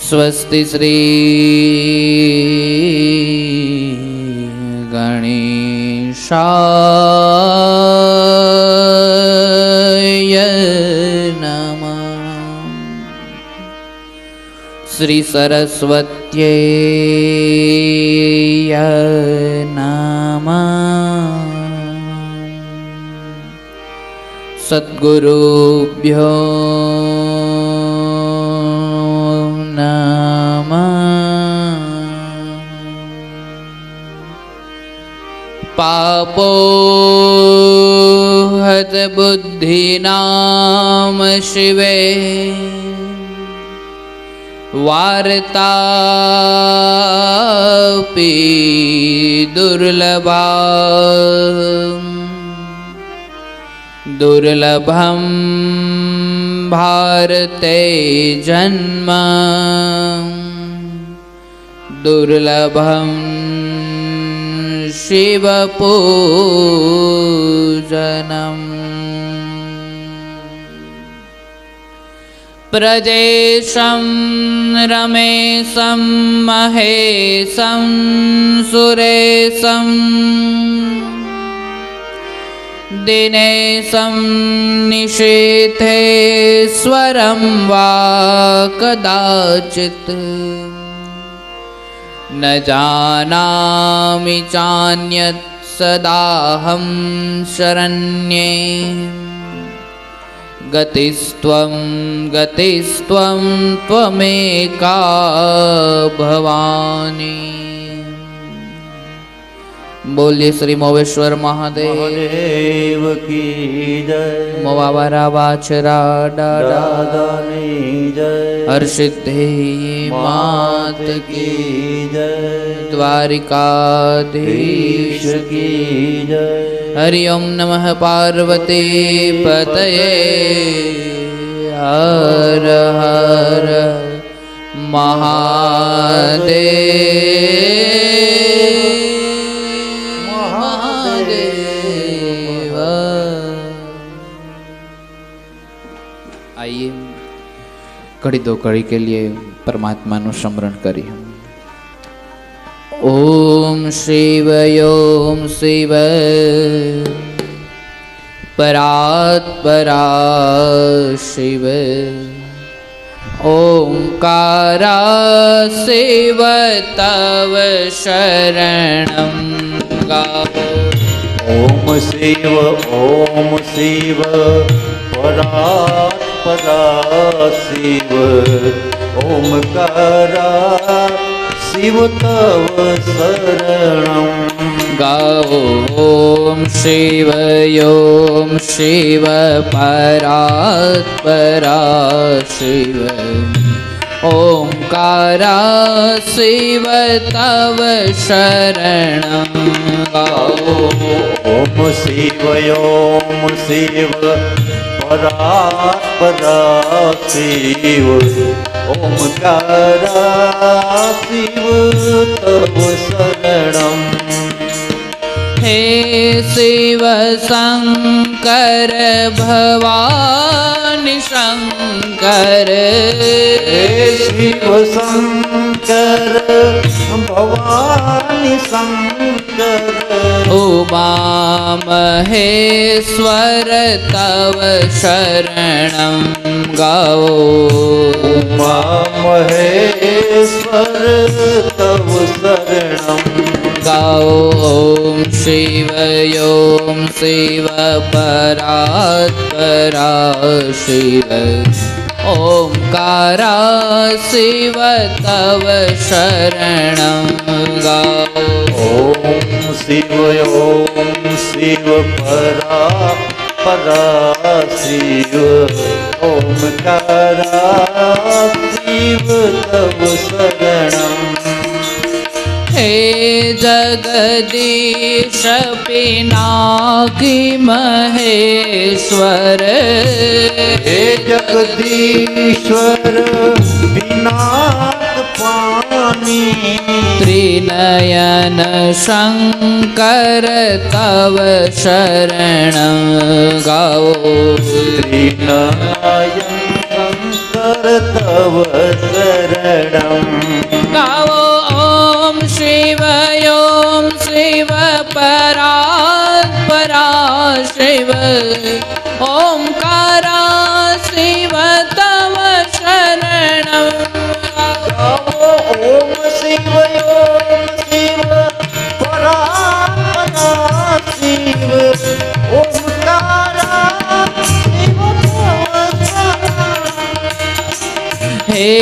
स्वस्ति श्री गणेशाय नमः। श्री सरस्वत्यै नमः। सद्गुरुभ्यो पापोहत बुद्धिनाम शिवे वार्तापि दुर्लभा दुर्लभं भारते जन्म दुर्लभं शिवपूजनम्। प्रजेशं रमेशं महेशं सुरेशं दिनेशं निशीथेश्वरं वा कदाचित् न जानामि चान्यत् सदाहं शरण्ये गतिस्त्वं त्वमेका भवानी। बोलिए श्री मोवेश्वर महादेव की जय। मोवावरा वाचरा दादानी जय। हर्षिद्धि मात की जय। द्वारिकाधीश की जय। हरि ओम नमः पार्वती पतये हर हर महादेव। आइए घड़ी दो घड़ी के लिए परमात्मा नु स्मरण करिए। ओम शिव परात्परा शिव ओंकारा शिव तव शरणं गावो। ओम शिव परात्परा शिव ओंकारा शिव तव शरणं गावो। ओम शिव परात्परा शिव ओंकारा शिव तव शरणं गावो। ओम शिव परात्परा शिव ओंकारा शिव तव शरणं। हे शिव शंकर भवानी शंकर। हे शिव शंकर भवानी शंकर। उमा महेश्वर तव शरणं गावो। उमा महेश्वर तव शरणं गावो। ओम शिव परात्परा शिव ओंकारा शिव तव शरणं गावो। ओम शिव परात्परा शिव ओमकारा शिव तव शरणम् हे जगदीश पिनाकी महेश्वर हे जगदीश्वर विनाथ पानी त्रिनयन शंकर तव शरण गाओ त्रिनयन शंकर तव शरणम् गाओ ओम शिव परा परा शिव ओंकारा शिव तव शरणम् ओम शिव परा शिव ओंकारा शिव हे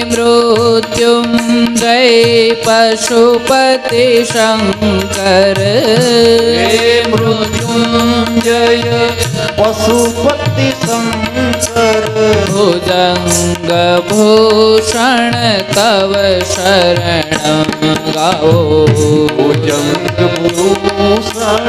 मृत्युंजय पशुपति शंकर हे मृत्युंजय पशुपति शंकर भुजंग भूषण तव शरणं गाओ भुजंग भूषण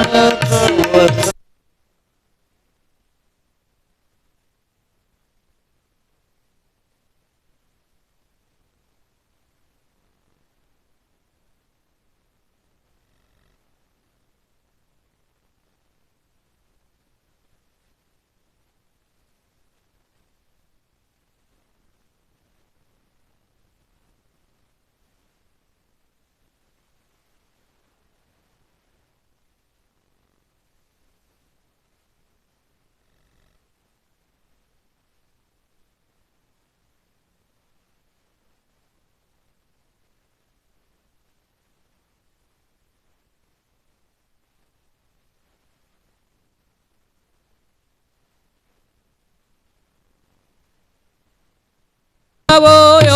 तव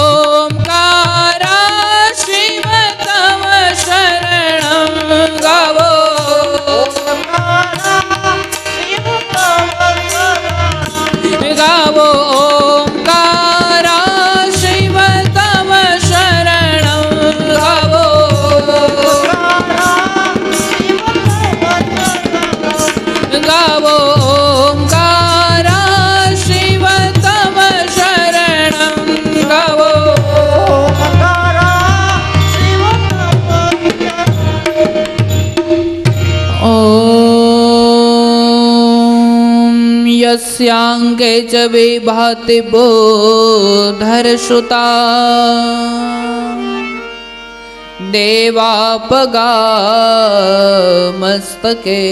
ओंकारा शिव तव शरणं गावो गावो ओंकारा शिव तव शरणं गावो गावो ओंकारा शिव तव शरणं गावो ॐ यस्यांगे च विभाति बोधरश्रुता देवापगामस्तके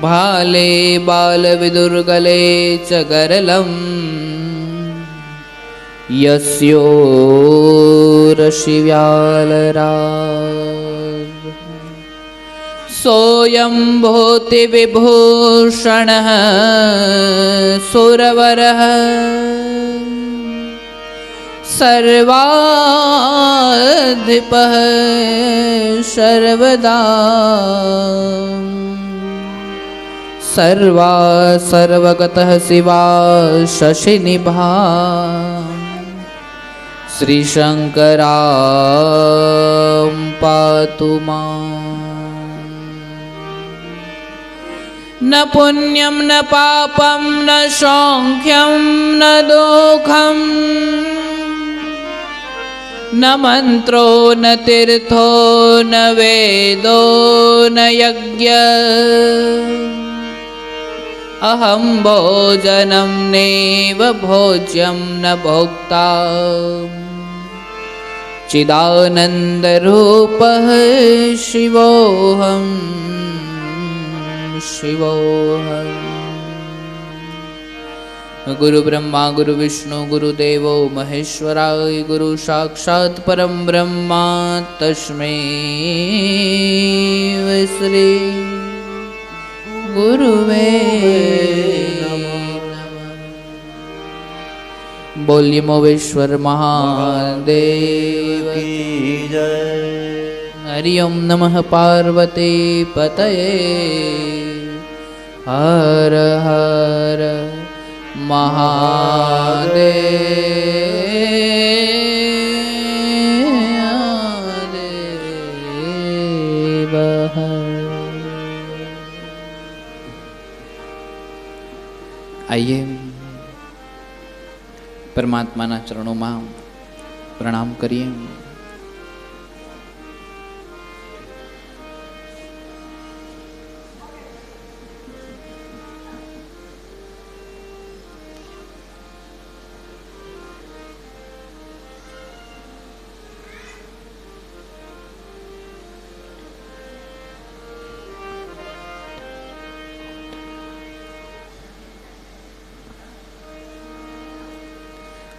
भाले बालविदुर्गले च गरलम् यस्योरशिव्यालराज सोऽयं भूति विभूषणः सुरवरः सर्वाधिपः सर्वदा सर्वगतः शिवा शशिनिभा श्रीशङ्करां पातु माम् न पुण्यं न पापं न सौख्यं न दुःखं न मन्त्रो न तीर्थो न वेदो न यज्ञ अहं भोजनं नैव भोज्यं न भोक्ता चिदानन्दरूपः शिवोऽहं शिवोऽहम् गुरु ब्रह्मा गुरु विष्णु गुरुदेवो महेश्वराय गुरु साक्षात् परं ब्रह्मा तस्मै श्री गुरुवे नमः। बोलिए मोवेश्वर महादेव की जय। हरि ओम नमः पार्वती पतये હર હર મહાદેવ. આइए પરમાત્માના ચરણોમાં પ્રણામ કરીએ.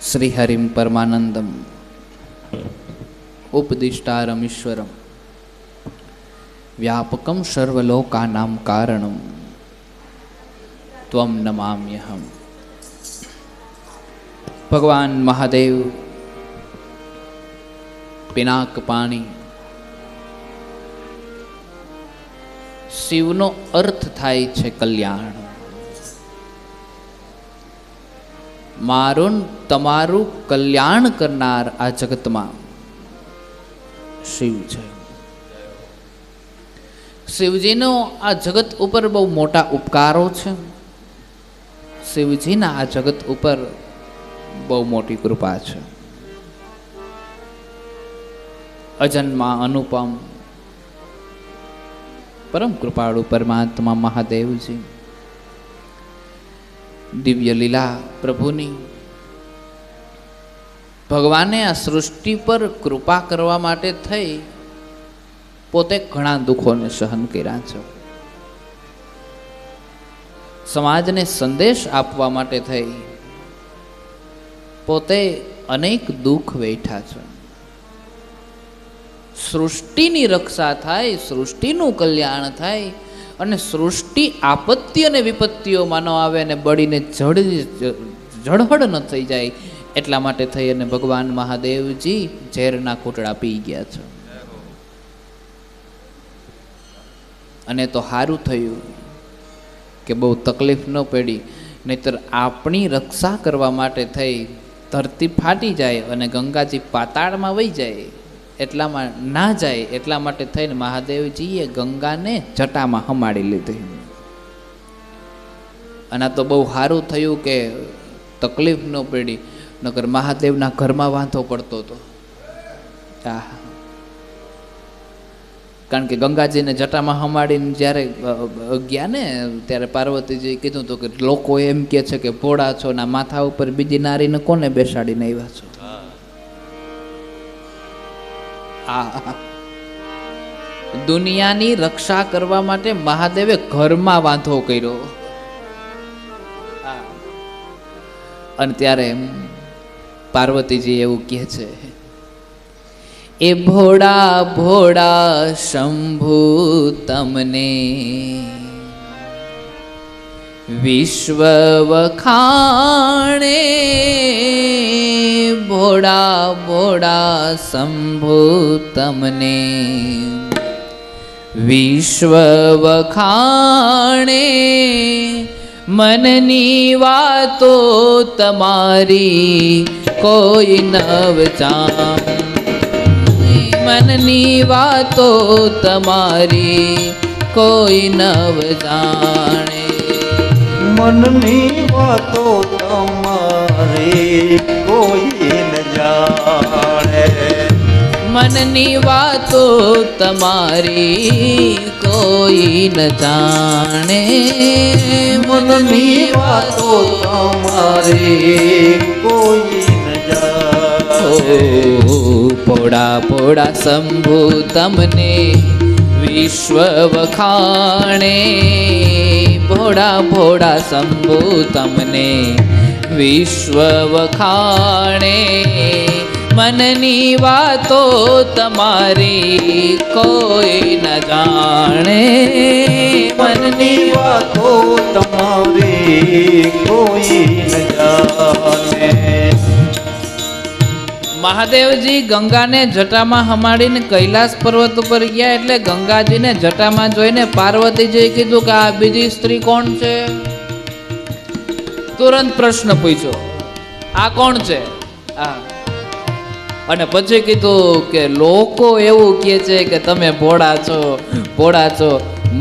શ્રી હરિમ પરમાનંદમ ઉપદિષ્ટારમીશ્વરમ વ્યાપકમ સર્વલોકાનામ કારણમ ત્વમ નમામ્યહમ. ભગવાન મહાદેવ પિનાક પાણી. શિવનો અર્થ થાય છે કલ્યાણ. મારું તમારું કલ્યાણ કરનાર આ જગતમાં શિવ છે. શિવજીનો આ જગત ઉપર બહુ મોટા ઉપકારો છે. શિવજીના આ જગત ઉપર બહુ મોટી કૃપા છે. અજન્મા અનુપમ પરમ કૃપાળુ પરમાત્મા મહાદેવજી, દિવ્ય લીલા પ્રભુની. ભગવાને આ સૃષ્ટિ પર કૃપા કરવા માટે થઈ પોતે ઘણા દુઃખોને સહન કર્યા છે. સમાજને સંદેશ આપવા માટે થઈ પોતે અનેક દુઃખ વેઠા છે. સૃષ્ટિની રક્ષા થાય, સૃષ્ટિનું કલ્યાણ થાય અને સૃષ્ટિ આપત્તિ અને વિપત્તિઓમાં ન આવે અને બળીને જળહળ ન થઈ જાય એટલા માટે થઈ અને ભગવાન મહાદેવજી ઝેરના ઘૂંટડા પી ગયા છે. અને તો સારું થયું કે બહુ તકલીફ ન પડી, નહીતર આપણી રક્ષા કરવા માટે થઈ ધરતી ફાટી જાય અને ગંગાજી પાતાળમાં વહી જાય એટલામાં ના જાય એટલા માટે થઈને મહાદેવજીએ ગંગાને જટામાં હમાડી લીધી. અને તો બહુ સારું થયું કે તકલીફ ન પડી, નકર મહાદેવના ઘરમાં વાંધો પડતો હતો. કારણ કે ગંગાજીને જટામાં હમાડીને જ્યારે ગયા ને ત્યારે પાર્વતીજી કીધું હતું કે લોકો એમ કે છે કે ભોળા છો, ના માથા ઉપર બીજી નારીને કોને બેસાડીને આવ્યા છો. દુનિયાની રક્ષા કરવા માટે મહાદેવે ઘરમાં વાંધો કર્યો. અને ત્યારે પાર્વતીજી એવું કહે છે, એ ભોળા ભોળા શંભુ તમને વિશ્વ વખાણે. ભોળા ભોળા શંભુ તમને વિશ્વ વખાણે. મનની વાતો તમારી કોઈ નવ જાણે. મનની વાતો તમારી કોઈ નવ જાણે. મનની વાતો તમારી કોઈ ન જાણે. મનની વાતો તમારી કોઈ ન જાણે. મનની વાતો તમારી કોઈ ન જાણે. પોડા પોડા શંભુ તમને વિશ્વ વખાણે. ભોળા ભોળા શંભુ તમને વિશ્વ વખાણે. મનની વાતો તમારી કોઈ ન જાણે. મનની વાતો તમારી કોઈ ન જાણે. મહાદેવજી ગંગાને જટામાં હમાડીને કૈલાસ પર્વત ઉપર ગયા એટલે ગંગાજીને જટામાં જોઈને પાર્વતીજીએ કીધું કે આ બીજી સ્ત્રી કોણ છે? તુરંત પ્રશ્ન પૂછ્યો, આ કોણ છે? અને પછી કીધું કે લોકો એવું કહે છે કે તમે ભોળા છો, ભોળા છો.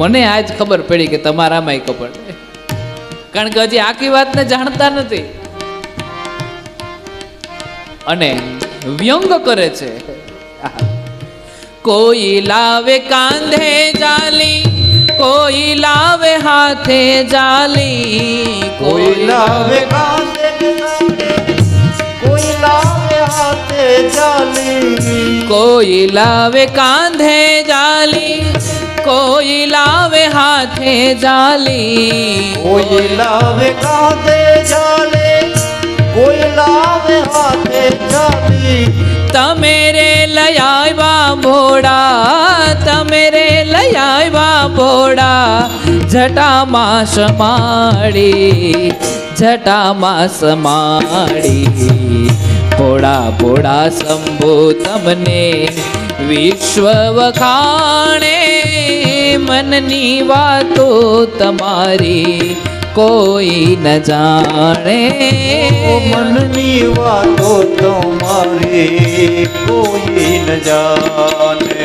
મને આજ ખબર પડી કે તમારામાંય ખબર, કારણ કે હજી આખી વાતને જાણતા નથી અને વ્યંગ કરે છે. કોઈ લાવે કાંધે જાલી, કોઈ લાવે હાથે જાલી, કોઈ લાવે કાંધે કોઈ લાવે હાથે જાલી, કોઈ લાવે કાંધે જાલી, કોઈ લાવે હાથે જાલી, કોઈ લાવે કાંધે જાલે, કોઈ લાવે હાથે જાલી. તમે રે લઈ આવ્યા ભોળા, તમે રે લઈ આવ્યા ભોળા, જટામાં સમાડી, જટામાં સમાડી. ભોળા ભોળા શંભુ તમને વિશ્વ વખાણે, મનની વાતો તમારી કોઈ ન જાણે. મનની વાતો તમારી કોઈ ન જાણે.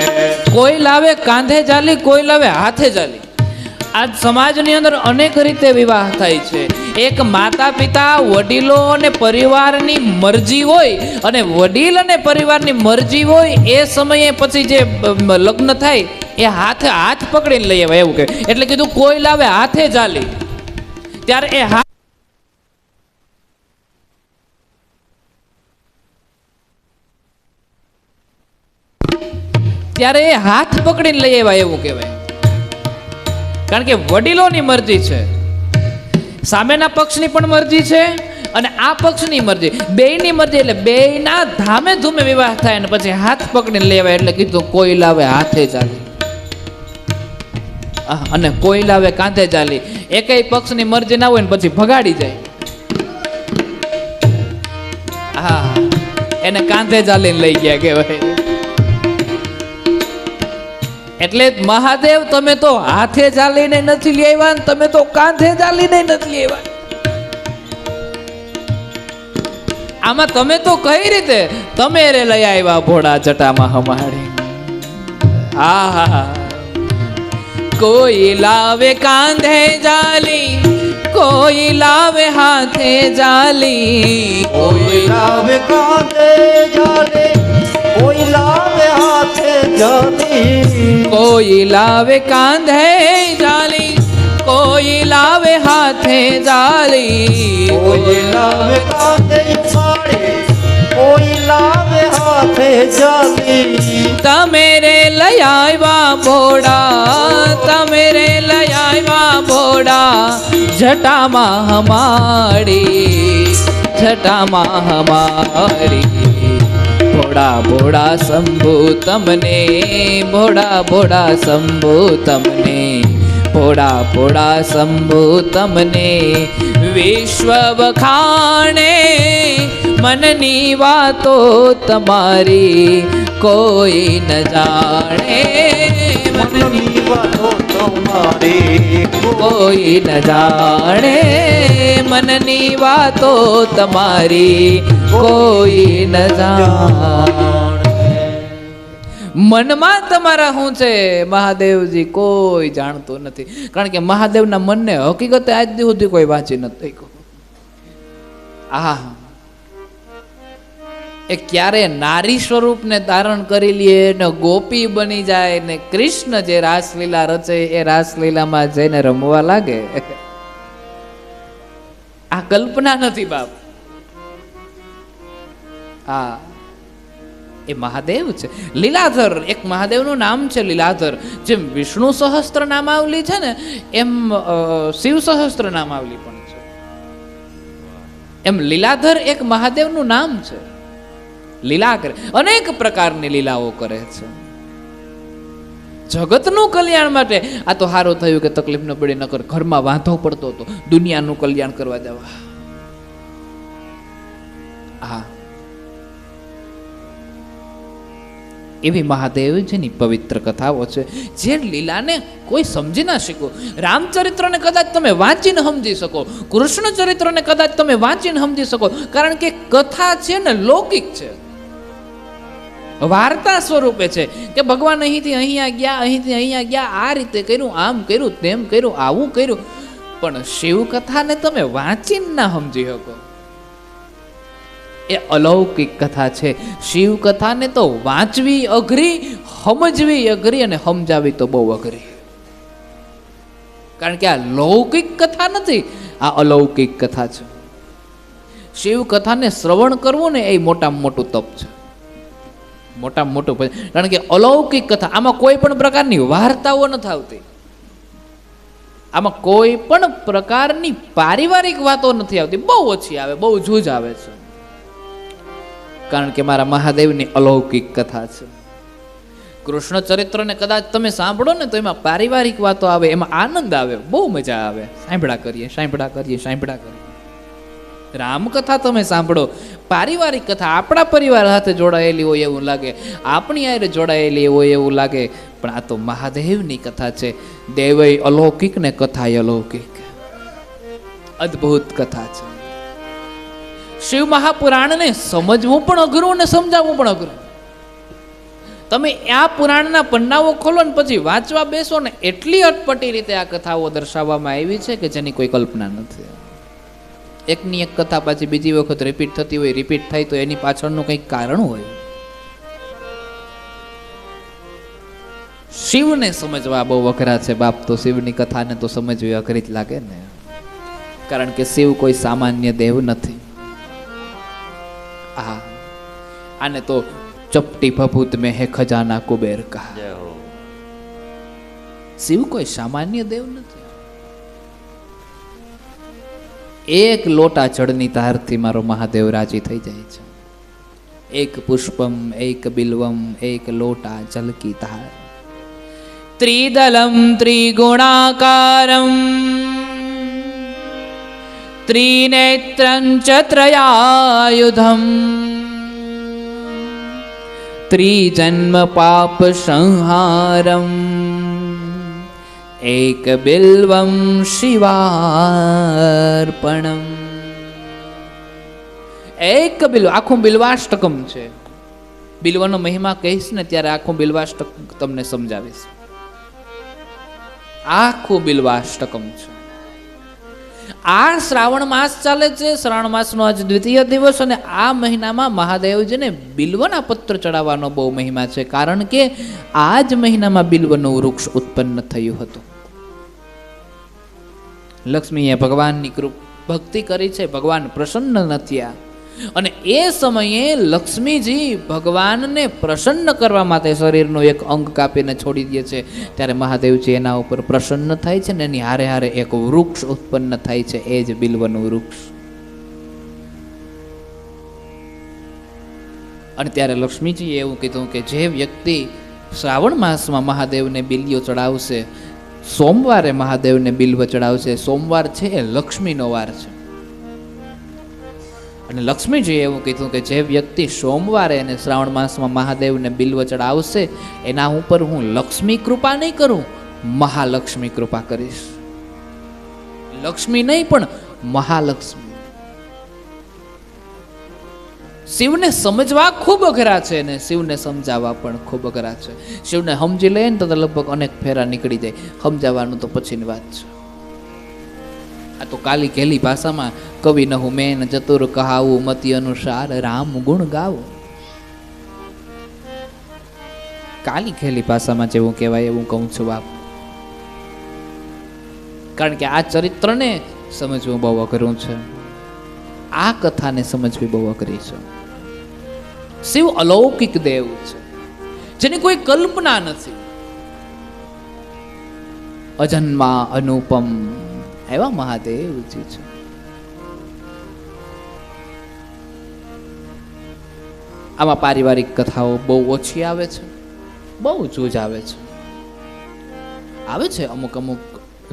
કોઈ લાવે કાંધે જાલી, કોઈ લાવે હાથે જાલી. આજ સમાજની અંદર અનેક રીતે વિવાહ થાય છે. એક માતા પિતા, વડીલો અને પરિવારની મરજી હોય, અને વડીલ અને પરિવારની મરજી હોય એ સમયે પછી જે લગ્ન થાય એ હાથે હાથ પકડીને લઈ આવે એવું કે. એટલે કીધું કોઈ લાવે હાથે જાલી. ત્યારે એ હાથ ત્યારે એ હાથ પકડીને લઈ આવ્યા એવું કહેવાય. કારણ કે વડીલોની મરજી છે, સામેના પક્ષની પણ મરજી છે અને આ પક્ષની મરજી, બેયની મરજી. એટલે બેયના ધામે ધૂમે વિવાહ થાય અને પછી હાથ પકડીને લઈ આવ્યા. એટલે કીધું કોઈ લાવે હાથે ચાલી અને કોઈ લાવે કાંધે ચાલી. એકેય પક્ષની મરજી ના હોય ને પછી ભગાડી જાય. હા, એને કાંધે ચાલીને લઈ ગયા કહેવાય. એટલે મહાદેવ તમે તો હાથે ચાલીને નથી લઈ આવ્યા ને તમે તો કાંધે ચાલીને નથી લઈ આવ્યા. આમાં તમે તો કઈ રીતે તમે રે લઈ આવ્યા ભોળા જટામાં હમાડી. હા, કોઈ લાવે કાંધે જાલી, કોઈ લાવે હાથે જાલી, કોઈ લાવે કાંધે જાલે, કોઈ લાવે હાથે જાલી. કોઈ લાવે કાંધે જાલી, કોઈ લાવે હાથે જાલી, કોઈ લાવે કાંધે જાલે, કોઈ લાવે હાથે જાલી. તમે રે લઈ આવ્યા ભોળા, તમે રે લઈ આવ્યા ભોળા, જટામાં હમાડી, જટામાં હમાડી. ભોળા ભોળા શંભુ તમને, ભોળા ભોળા શંભુ તમને, ભોળા ભોળા શંભુ તમને વિશ્વ વખાણે, મનની વાતો તમારી કોઈ ન જાણે. મનની વાતો તમારી કોઈ ન જાણે, મનની વાતો તમારી કોઈ ન જાણે. મનમાં તમારા શું છે મહાદેવજી કોઈ જાણતું નથી. કારણ કે મહાદેવના મનને હકીકતે આજ સુધી કોઈ વાંચી નથી. આહા, એ ક્યારે નારી સ્વરૂપને ધારણ કરી લે ને ગોપી બની જાય ને કૃષ્ણ જે રાસલીલા રચે એ રાસલીલામાં જઈને રમવા લાગે, આ કલ્પના નથી બાપ. હા, એ મહાદેવ છે. લીલાધર એક મહાદેવનું નામ છે લીલાધર. જેમ વિષ્ણુ સહસ્ત્ર નામાવલી છે ને એમ શિવ સહસ્ત્ર નામાવલી પણ છે. એમ લીલાધર એક મહાદેવનું નામ છે. લીલા કરે, અનેક પ્રકારની લીલાઓ કરે છે જગતનું કલ્યાણ માટે. આ તો સારું થયું કે તકલીફ ન પડી, નકર ઘરમાં વાંધો પડતો હતો દુનિયાનું કલ્યાણ કરવા જવા. હા, એવી મહાદેવજીની પવિત્ર કથાઓ છે જે લીલાને કોઈ સમજી ના શકો. રામચરિત્રને કદાચ તમે વાંચીને સમજી શકો, કૃષ્ણ ચરિત્રને કદાચ તમે વાંચીને સમજી શકો, કારણ કે કથા છે ને લૌકિક છે, વાર્તા સ્વરૂપે છે કે ભગવાન અહીંથી અહીંયા ગયા, અહીંથી અહીંયા ગયા, આ રીતે કર્યું, આમ કર્યું, તેમ કર્યું, આવું કર્યું. પણ શિવ કથાને તમે વાંચીને ના સમજી શકો. એ અલૌકિક કથા છે. શિવ કથાને તો વાંચવી અઘરી, સમજવી અઘરી અને સમજાવી તો બહુ અઘરી. કારણ કે આ લૌકિક કથા નથી, આ અલૌકિક કથા છે. શિવ કથાને શ્રવણ કરવું ને એ મોટામાં મોટું તપ છે, મોટામાં મોટું. કારણ કે અલૌકિક કથા, આમાં કોઈ પણ પ્રકારની વાર્તાઓ નથી આવતી, આમાં કોઈ પણ પ્રકારની પારિવારિક વાતો નથી આવતી, બહુ ઓછી આવે, બહુ જૂજ આવે છે. કારણ કે મારા મહાદેવની અલૌકિક કથા છે. કૃષ્ણ ચરિત્રને કદાચ તમે સાંભળો ને તો એમાં પારિવારિક વાતો આવે, એમાં આનંદ આવે, બહુ મજા આવે. સાંભળા કરીએ, સાંભળા કરીએ, સાંભળા કરીએ. રામકથા તમે સાંભળો, પારિવારિક કથા, આપણા પરિવાર સાથે જોડાયેલી હોય એવું લાગે, આપણી હારે જોડાયેલી હોય એવું લાગે. પણ આ તો મહાદેવની કથા છે. દેવય અલૌકિક ને કથાય અલૌકિક, અદ્ભુત કથા છે. શિવ મહાપુરાણને સમજવું પણ અઘરું ને સમજાવવું પણ અઘરું. તમે આ પુરાણના પન્નાઓ ખોલો ને પછી વાંચવા બેસો ને, એટલી અટપટી રીતે આ કથાઓ દર્શાવવામાં આવી છે કે જેની કોઈ કલ્પના નથી. એકની એક કથા પાછી બીજી વખત રિપીટ થતી હોય, રિપીટ થાય તો એની પાછળનું કંઈક કારણ હોય. શિવને સમજવા બહુ અઘરા છે બાપ. તો શિવની કથાને તો સમજવી અઘરી જ લાગે ને, કારણ કે શિવ કોઈ સામાન્ય દેવ નથી. હા, આને તો ચપટી ભભૂત મેં હે ખજાના કુબેર કહા. શિવ કોઈ સામાન્ય દેવ નથી. એક લોટા જળની ધારથી મારો મહાદેવ રાજી થઈ જાય છે. એક પુષ્પમ એક બિલ્વમ એક લોટા જલ કી ધાર. ત્રિદલમ ત્રિગુણાકારમ ત્રિનેત્રં ચ ત્રયાયુધમ ત્રિજન્મ પાપ સંહારમ એક બિલ્વમ શિવાર્પણમ. એક બિલ્વ, આખું બિલ્વાષ્ટકમ છે. બિલ્વનો મહિમા કહીશ ને ત્યારે આખું બિલ્વાષ્ટક તમને સમજાવીશ. આખું બિલ્વાષ્ટકમ છે. આ શ્રાવણ માસ ચાલે છે, શ્રાવણ માસનો આજ દ્વિતીય દિવસ, અને આ મહિનામાં મહાદેવજીને બિલ્વના પત્ર ચડાવવાનો બહુ મહિમા છે. કારણ કે આ જ મહિનામાં બિલ્વનું વૃક્ષ ઉત્પન્ન થયું હતું. લક્ષ્મીએ ભગવાનની ભક્તિ કરી છે, ભગવાન પ્રસન્ન ન થયા, અને એ સમયે લક્ષ્મીજી ભગવાનને પ્રસન્ન કરવા માટે શરીરનું એક અંગ કાપીને છોડી દે છે. ત્યારે મહાદેવજી એના ઉપર પ્રસન્ન થાય છે ને એની હારે હારે એક વૃક્ષ ઉત્પન્ન થાય છે, એ જ બિલ્વનું વૃક્ષ. અને ત્યારે લક્ષ્મીજીએ એવું કીધું કે જે વ્યક્તિ શ્રાવણ માસમાં મહાદેવને બિલ્યો ચડાવશે, સોમવારે મહાદેવને બિલ્વ ચડાવશે, સોમવાર છે એ લક્ષ્મીનો વાર છે. અને લક્ષ્મીજીએ એવું કીધું કે જે વ્યક્તિ સોમવારે અને શ્રાવણ માસમાં મહાદેવને બિલ્વ ચડાવશે એના ઉપર હું લક્ષ્મી કૃપા નહીં કરું, મહાલક્ષ્મી કૃપા કરીશ. લક્ષ્મી નહીં પણ મહાલક્ષ્મી. શિવને સમજવા ખૂબ અઘરા છે ને શિવને સમજાવવા પણ ખૂબ અઘરા છે. શિવને સમજી લે ને તો લગભગ અનેક ફેરા નીકળી જાય, સમજાવવાનું તો પછીની વાત છે. આ તો કાલી કેલી ભાષામાં કવિ નહુ મેન ચતુર કહાવું મતિ અનુસાર રામ ગુણ ગાવું. કાલી ખેલી ભાષામાં જેવું કહેવાય એવું કહું છું બાપ. કારણ કે આ ચરિત્રને સમજવું બહુ અઘરું છે, આ કથાને સમજવી બહુ અઘરી છે. શિવ અલૌકિક દેવ છે જેની કોઈ કલ્પના નથી. અજન્મા અનુપમ એવા મહાદેવજી છે. આમાં પારિવારિક કથાઓ બહુ ઓછી આવે છે, બહુ જૂજ આવે છે. આવે છે અમુક અમુક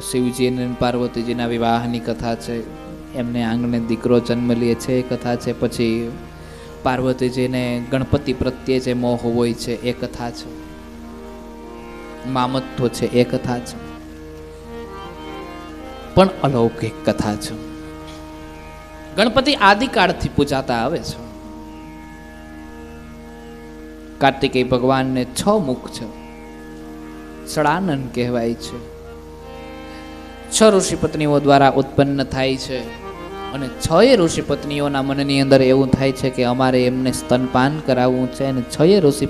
શિવજી અને પાર્વતીજીના વિવાહની કથા છે, એમને આંગણે દીકરો જન્મ લે છે એ કથા છે. પછી પાર્વતીજીને ગણપતિ પ્રત્યે જે મોહ હોય છે એ કથા છે, મામત્વ છે એ કથા છે, પણ અલૌકિક કથા છે. ગણપતિ આદિકાળથી પૂજાતા આવે છે. કાર્તિકેય ભગવાનને 6 મુખ છે, ષડાનન કહેવાય છે. 6 ઋષિ પત્નીઓ દ્વારા ઉત્પન્ન થાય છે અને 6 ઋષિ પત્નીઓના મનની અંદર એવું થાય છે કે અમારે એમને સ્તનપાન કરાવવું છે. અને 6 ઋષિ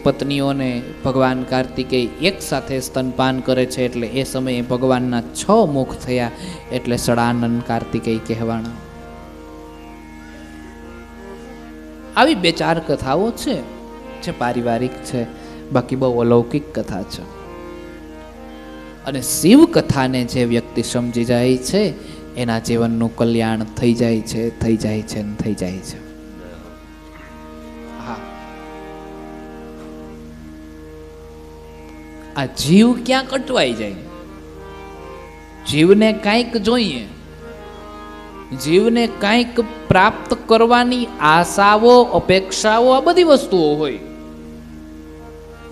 પત્નીઓને ભગવાન કાર્તિકેય એક સાથે સ્તનપાન કરે છે. એટલે એ સમયે ભગવાનના 6 મુખ થયા, એટલે ષડાનન કાર્તિકેય કહેવાણા. આવી 2-4 કથાઓ છે જે પારિવારિક છે, બાકી બહુ અલૌકિક કથા છે. અને શિવ કથાને જે વ્યક્તિ સમજી જાય છે એના જીવનનું કલ્યાણ થઈ જાય છે, થઈ જાય છે ને થઈ જાય છે. હા, આ જીવ ક્યાં કટવાઈ જાય? જીવને કાંઈક જોઈએ, જીવને કાંઈક પ્રાપ્ત કરવાની આશાઓ, અપેક્ષાઓ, આ બધી વસ્તુઓ હોય,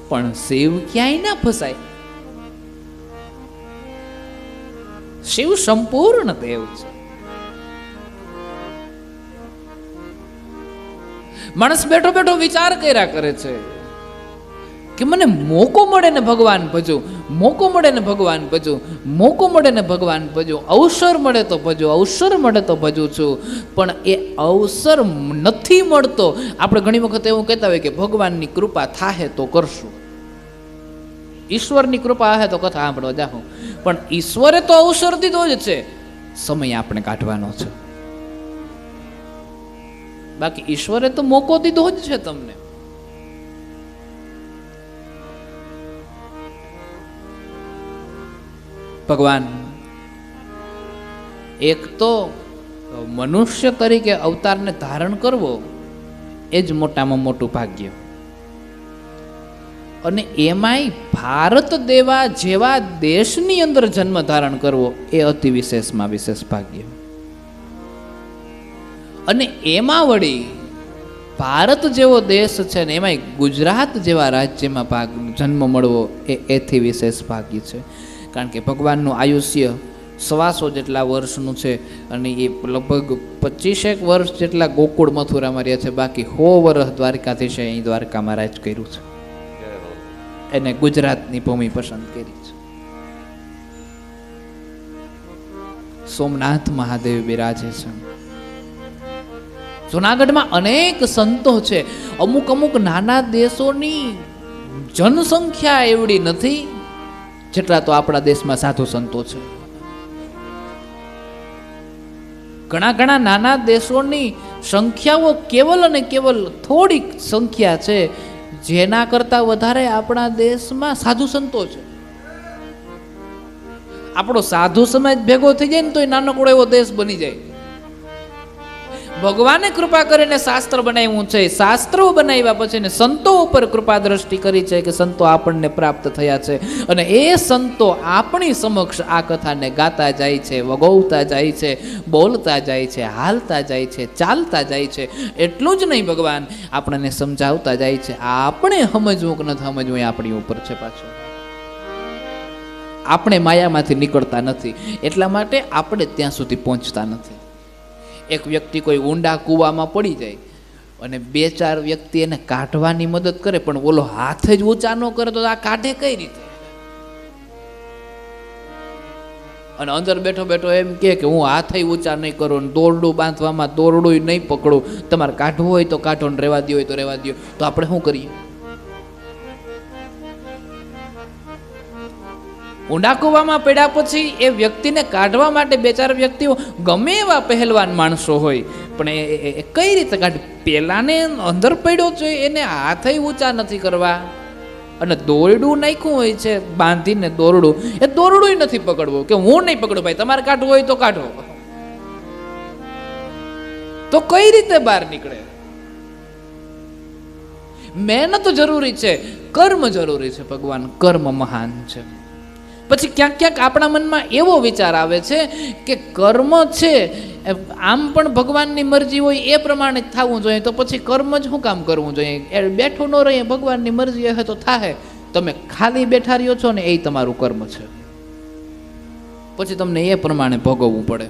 પણ શિવ ક્યાંય ના ફસાય. શિવ સંપૂર્ણ દેવ છે. માણસ બેઠો બેઠો વિચાર કર્યા કરે છે કે મને મોકો મળે ને ભગવાન ભજું, મોકો મળે ને ભગવાન ભજું, મોકો મળે ને ભગવાન ભજું, અવસર મળે તો ભજું, અવસર મળે તો ભજું છું. પણ એ અવસર નથી મળતો. આપણે ઘણી વખત એવું કહેતા હોય કે ભગવાનની કૃપા થાહે તો કરશું, ઈશ્વરની કૃપા હે તો કથા સાંભળવા જાઉં. પણ ઈશ્વરે તો અવસર દીધો જ છે, સમય આપણે કાઢવાનો છે. બાકી ઈશ્વરે તો મોકો દીધો જ છે તમને. ભગવાન એક તો મનુષ્ય તરીકે અવતારને ધારણ કરવો એ જ મોટામાં મોટું ભાગ્ય. અને એમાંય ભારત જેવા દેશની અંદર જન્મ ધારણ કરવો એ અતિ વિશેષમાં વિશેષ ભાગ્ય. અને એમાં વળી ભારત જેવો દેશ છે ને એમાંય ગુજરાત જેવા રાજ્યમાં જન્મ મળવો એ એથી વિશેષ ભાગ્ય છે. કારણ કે ભગવાનનું આયુષ્ય 125 જેટલા વર્ષનું છે અને એ લગભગ 25 વર્ષ જેટલા ગોકુળ મથુરામાં રહ્યા છે. બાકી 100 વર્ષ દ્વારકાધીશે અહીં દ્વારકામાં રાજ કર્યું છે. એને ગુજરાતની ભૂમિ પસંદ કરી છે. સોમનાથ મહાદેવ બિરાજે છે. જુનાગઢમાં અનેક સંતો છે. અમુક નાના દેશોની જનસંખ્યા એવડી નથી જેટલા તો આપણા દેશમાં સાધુ સંતો છે. ઘણા નાના દેશોની સંખ્યાઓ કેવલ અને કેવલ થોડીક સંખ્યા છે જેના કરતા વધારે આપણા દેશમાં સાધુ સંતો છે. આપણો સાધુ સમાજ ભેગો થઈ જાય ને તો એ નાનકડો એવો દેશ બની જાય. ભગવાને કૃપા કરીને શાસ્ત્ર બનાવ્યું છે. શાસ્ત્રો બનાવ્યા પછી ને સંતો ઉપર કૃપા દ્રષ્ટિ કરી છે કે સંતો આપણને પ્રાપ્ત થયા છે અને એ સંતો આપણી સમક્ષ આ કથાને ગાતા જાય છે, વગોવતા જાય છે, બોલતા જાય છે, હાલતા જાય છે, ચાલતા જાય છે. એટલું જ નહીં, ભગવાન આપણને સમજાવતા જાય છે. આપણે સમજવું કે નથી સમજવું એ આપણી ઉપર છે. પાછું આપણે માયામાંથી નીકળતા નથી, એટલા માટે આપણે ત્યાં સુધી પહોંચતા નથી. એક વ્યક્તિ કોઈ ઊંડા કૂવામાં પડી જાય અને 2-4 વ્યક્તિ એને કાઢવાની મદદ કરે પણ ઓલો હાથ જ ઊંચા ન કરે તો આ કાઢે કઈ રીતે? અને અંદર બેઠો બેઠો એમ કે હું હાથ ઊંચા નહીં કરું, દોરડું બાંધવામાં દોરડું નહીં પકડું, તમારે કાઢવું હોય તો કાઢો ને રહેવા દો હોય તો રહેવા દો. તો આપણે શું કરીએ? ઊંડા કૂવામાં પડ્યા પછી એ વ્યક્તિને કાઢવા માટે 2-4 વ્યક્તિઓ ગમે એવા પહેલવાન માણસો હોય પણ એ કઈ રીતે કાઢે? પેલાને અંદર પડ્યો છે એને હાથ ઊંચા નથી કરવા અને દોરડું નાખ્યું હોય છે બાંધીને, દોરડું નથી પકડવું કે હું નહીં પકડું, ભાઈ તમારે કાઢવું હોય તો કાઢો. તો કઈ રીતે બહાર નીકળે? મહેનત જરૂરી છે, કર્મ જરૂરી છે. ભગવાન કર્મ મહાન છે. પછી ક્યાંક આપણા મનમાં એવો વિચાર આવે છે કે કર્મ છે આમ પણ ભગવાનની મરજી હોય એ પ્રમાણે જ થવું જોઈએ, તો પછી કર્મ જ શું કામ કરવું જોઈએ? એ બેઠું ન રહીએ, ભગવાનની મરજી હશે તો થાય. તમે ખાલી બેઠા રહ્યો છો ને એ તમારું કર્મ છે, પછી તમને એ પ્રમાણે ભોગવવું પડે.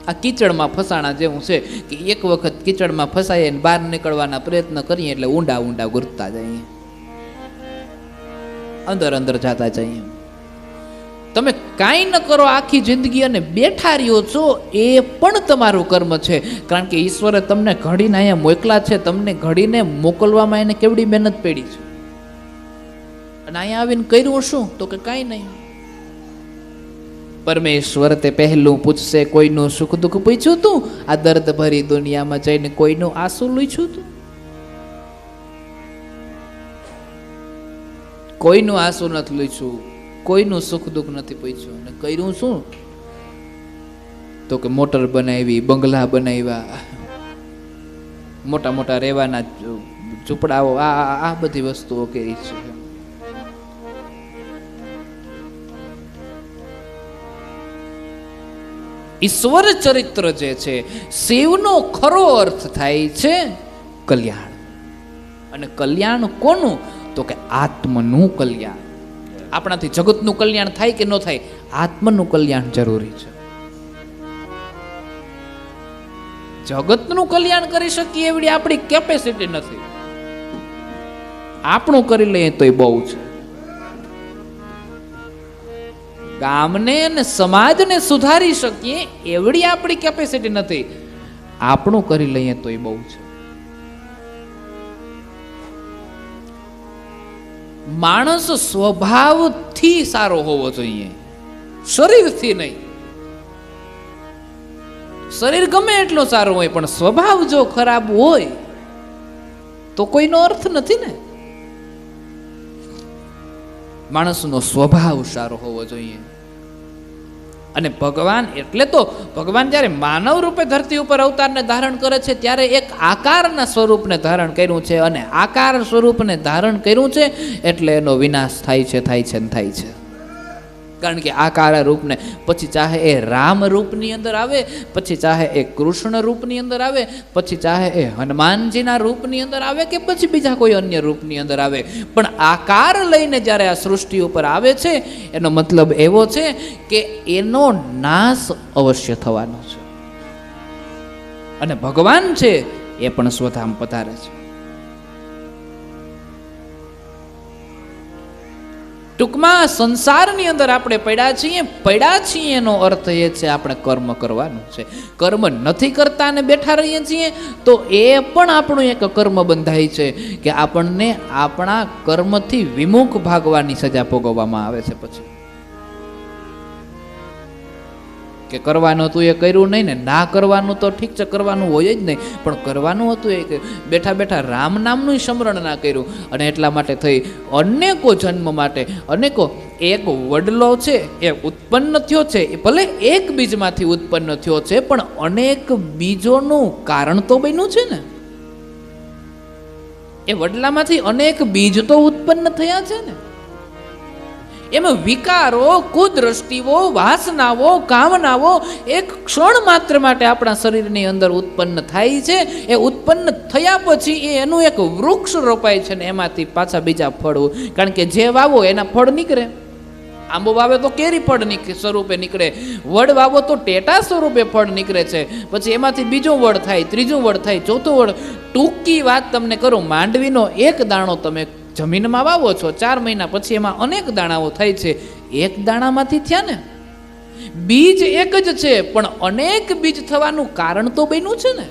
આ કીચડમાં ફસાણા જેવું છે કે એક વખત કીચડમાં ફસાઈએ ને બહાર નીકળવાના પ્રયત્ન કરીએ એટલે ઊંડા ઊંડા ગુરતા જઈએ, અંદર અંદર જાતા જઈએ. તમે કાંઈ ન કરો આખી જિંદગી અને બેઠા રહ્યો છો એ પણ તમારું કર્મ છે, કારણ કે ઈશ્વરે તમને ઘડીને અહીંયા મોકલા છે. તમને ઘડીને મોકલવામાં એને કેવડી મહેનત પડી છે, અને અહીંયા આવીને કર્યું શું? તો કે કાંઈ નહીં. પરમેશ્વર તે પહેલું પૂછશે, કોઈનું સુખ દુઃખ પૂછ્યું તું? આ દર્દ ભરી દુનિયામાં જઈને કોઈનું આંસુ લૂછ્યું તું? કોઈનું આંસુ નથી લૂછ્યું, કોઈનું સુખ દુઃખ નથી પૂછ્યું. અને કર્યું શું? તો કે મોટર બનાવી, બંગલા બનાવ્યા, મોટા મોટા રહેવાના ઝૂંપડાઓ, આ બધી વસ્તુઓ કરી છે. ઈશ્વર ચરિત્ર જે છે, શિવનો ખરો અર્થ થાય છે કલ્યાણ. અને કલ્યાણ કોનું? તો કે આત્મનું કલ્યાણ. આપણાથી જગતનું કલ્યાણ થાય કે ન થાય, આત્મનું કલ્યાણ જરૂરી છે. જગતનું કલ્યાણ કરી શકીએ એવડી આપણી કેપેસિટી નથી. આપણું કરી લઈએ તોય બહુ છે. ગામને અને સમાજને સુધારી શકીએ એવડી આપણી કેપેસિટી નથી. આપણું કરી લઈએ તોય બહુ છે. માણસ સ્વભાવથી સારો હોવો જોઈએ, શરીરથી નહીં. શરીર ગમે એટલો સારો હોય પણ સ્વભાવ જો ખરાબ હોય તો કોઈનો અર્થ નથી ને. માણસનો સ્વભાવ સારો હોવો જોઈએ. અને ભગવાન એટલે તો ભગવાન જ્યારે માનવ રૂપે ધરતી ઉપર અવતારને ધારણ કરે છે ત્યારે એક આકારના સ્વરૂપને ધારણ કર્યું છે, અને આકાર સ્વરૂપને ધારણ કર્યું છે એટલે એનો વિનાશ થાય છે, થાય છે ને થાય છે. કારણ કે આકાર રૂપને પછી ચાહે એ રામ રૂપની અંદર આવે, પછી ચાહે એ કૃષ્ણ રૂપની અંદર આવે, પછી ચાહે એ હનુમાનજીના રૂપની અંદર આવે કે પછી બીજા કોઈ અન્ય રૂપની અંદર આવે, પણ આકાર લઈને જ્યારે આ સૃષ્ટિ ઉપર આવે છે એનો મતલબ એવો છે કે એનો નાશ અવશ્ય થવાનો છે. અને ભગવાન છે એ પણ સ્વધામ પધારે છે. ટૂંકમાં સંસારની અંદર આપણે પડ્યા છીએ એનો અર્થ એ છે આપણે કર્મ કરવાનું છે. કર્મ નથી કરતા અને બેઠા રહીએ છીએ તો એ પણ આપણું એક કર્મ બંધાય છે કે આપણને આપણા કર્મથી વિમુખ ભાગવાની સજા ભોગવવામાં આવે છે. પછી કે કરવાનું હતું એ કર્યું નહીં ને, ના કરવાનું તો ઠીક છે, કરવાનું હોય જ નહીં, પણ કરવાનું હતું એ બેઠા બેઠા રામ નામનું સ્મરણ ના કર્યું. અને એટલા માટે થઈ અનેકો જન્મ માટે અનેકો એક વડલો છે એ ઉત્પન્ન થયો છે, એ ભલે એક બીજમાંથી ઉત્પન્ન થયો છે પણ અનેક બીજોનું કારણ તો બન્યું છે ને. એ વડલામાંથી અનેક બીજ તો ઉત્પન્ન થયા છે ને. એમાં વિકારો, કુદ્રષ્ટિઓ, વાસનાઓ, કામનાઓ એક ક્ષણ માત્ર માટે આપણા શરીરની અંદર ઉત્પન્ન થાય છે. એ ઉત્પન્ન થયા પછી એનું એક વૃક્ષ રોપાય છે ને એમાંથી પાછા બીજા ફળ, કારણ કે જે વાવો એના ફળ નીકળે. આંબો વાવે તો કેરી ફળ સ્વરૂપે નીકળે, વડ વાવો તો ટેટા સ્વરૂપે ફળ નીકળે છે, પછી એમાંથી બીજું વડ થાય, ત્રીજું વડ થાય, ચોથું વડ. ટૂંકી વાત તમને કરું, માંડવીનો એક દાણો તમે જમીનમાં વાવો છો, 4 મહિના પછી એમાં અનેક દાણાઓ થાય છે. એક દાણામાંથી થયા ને. બીજ એક જ છે પણ અનેક બીજ થવાનું કારણ તો બન્યું છે ને.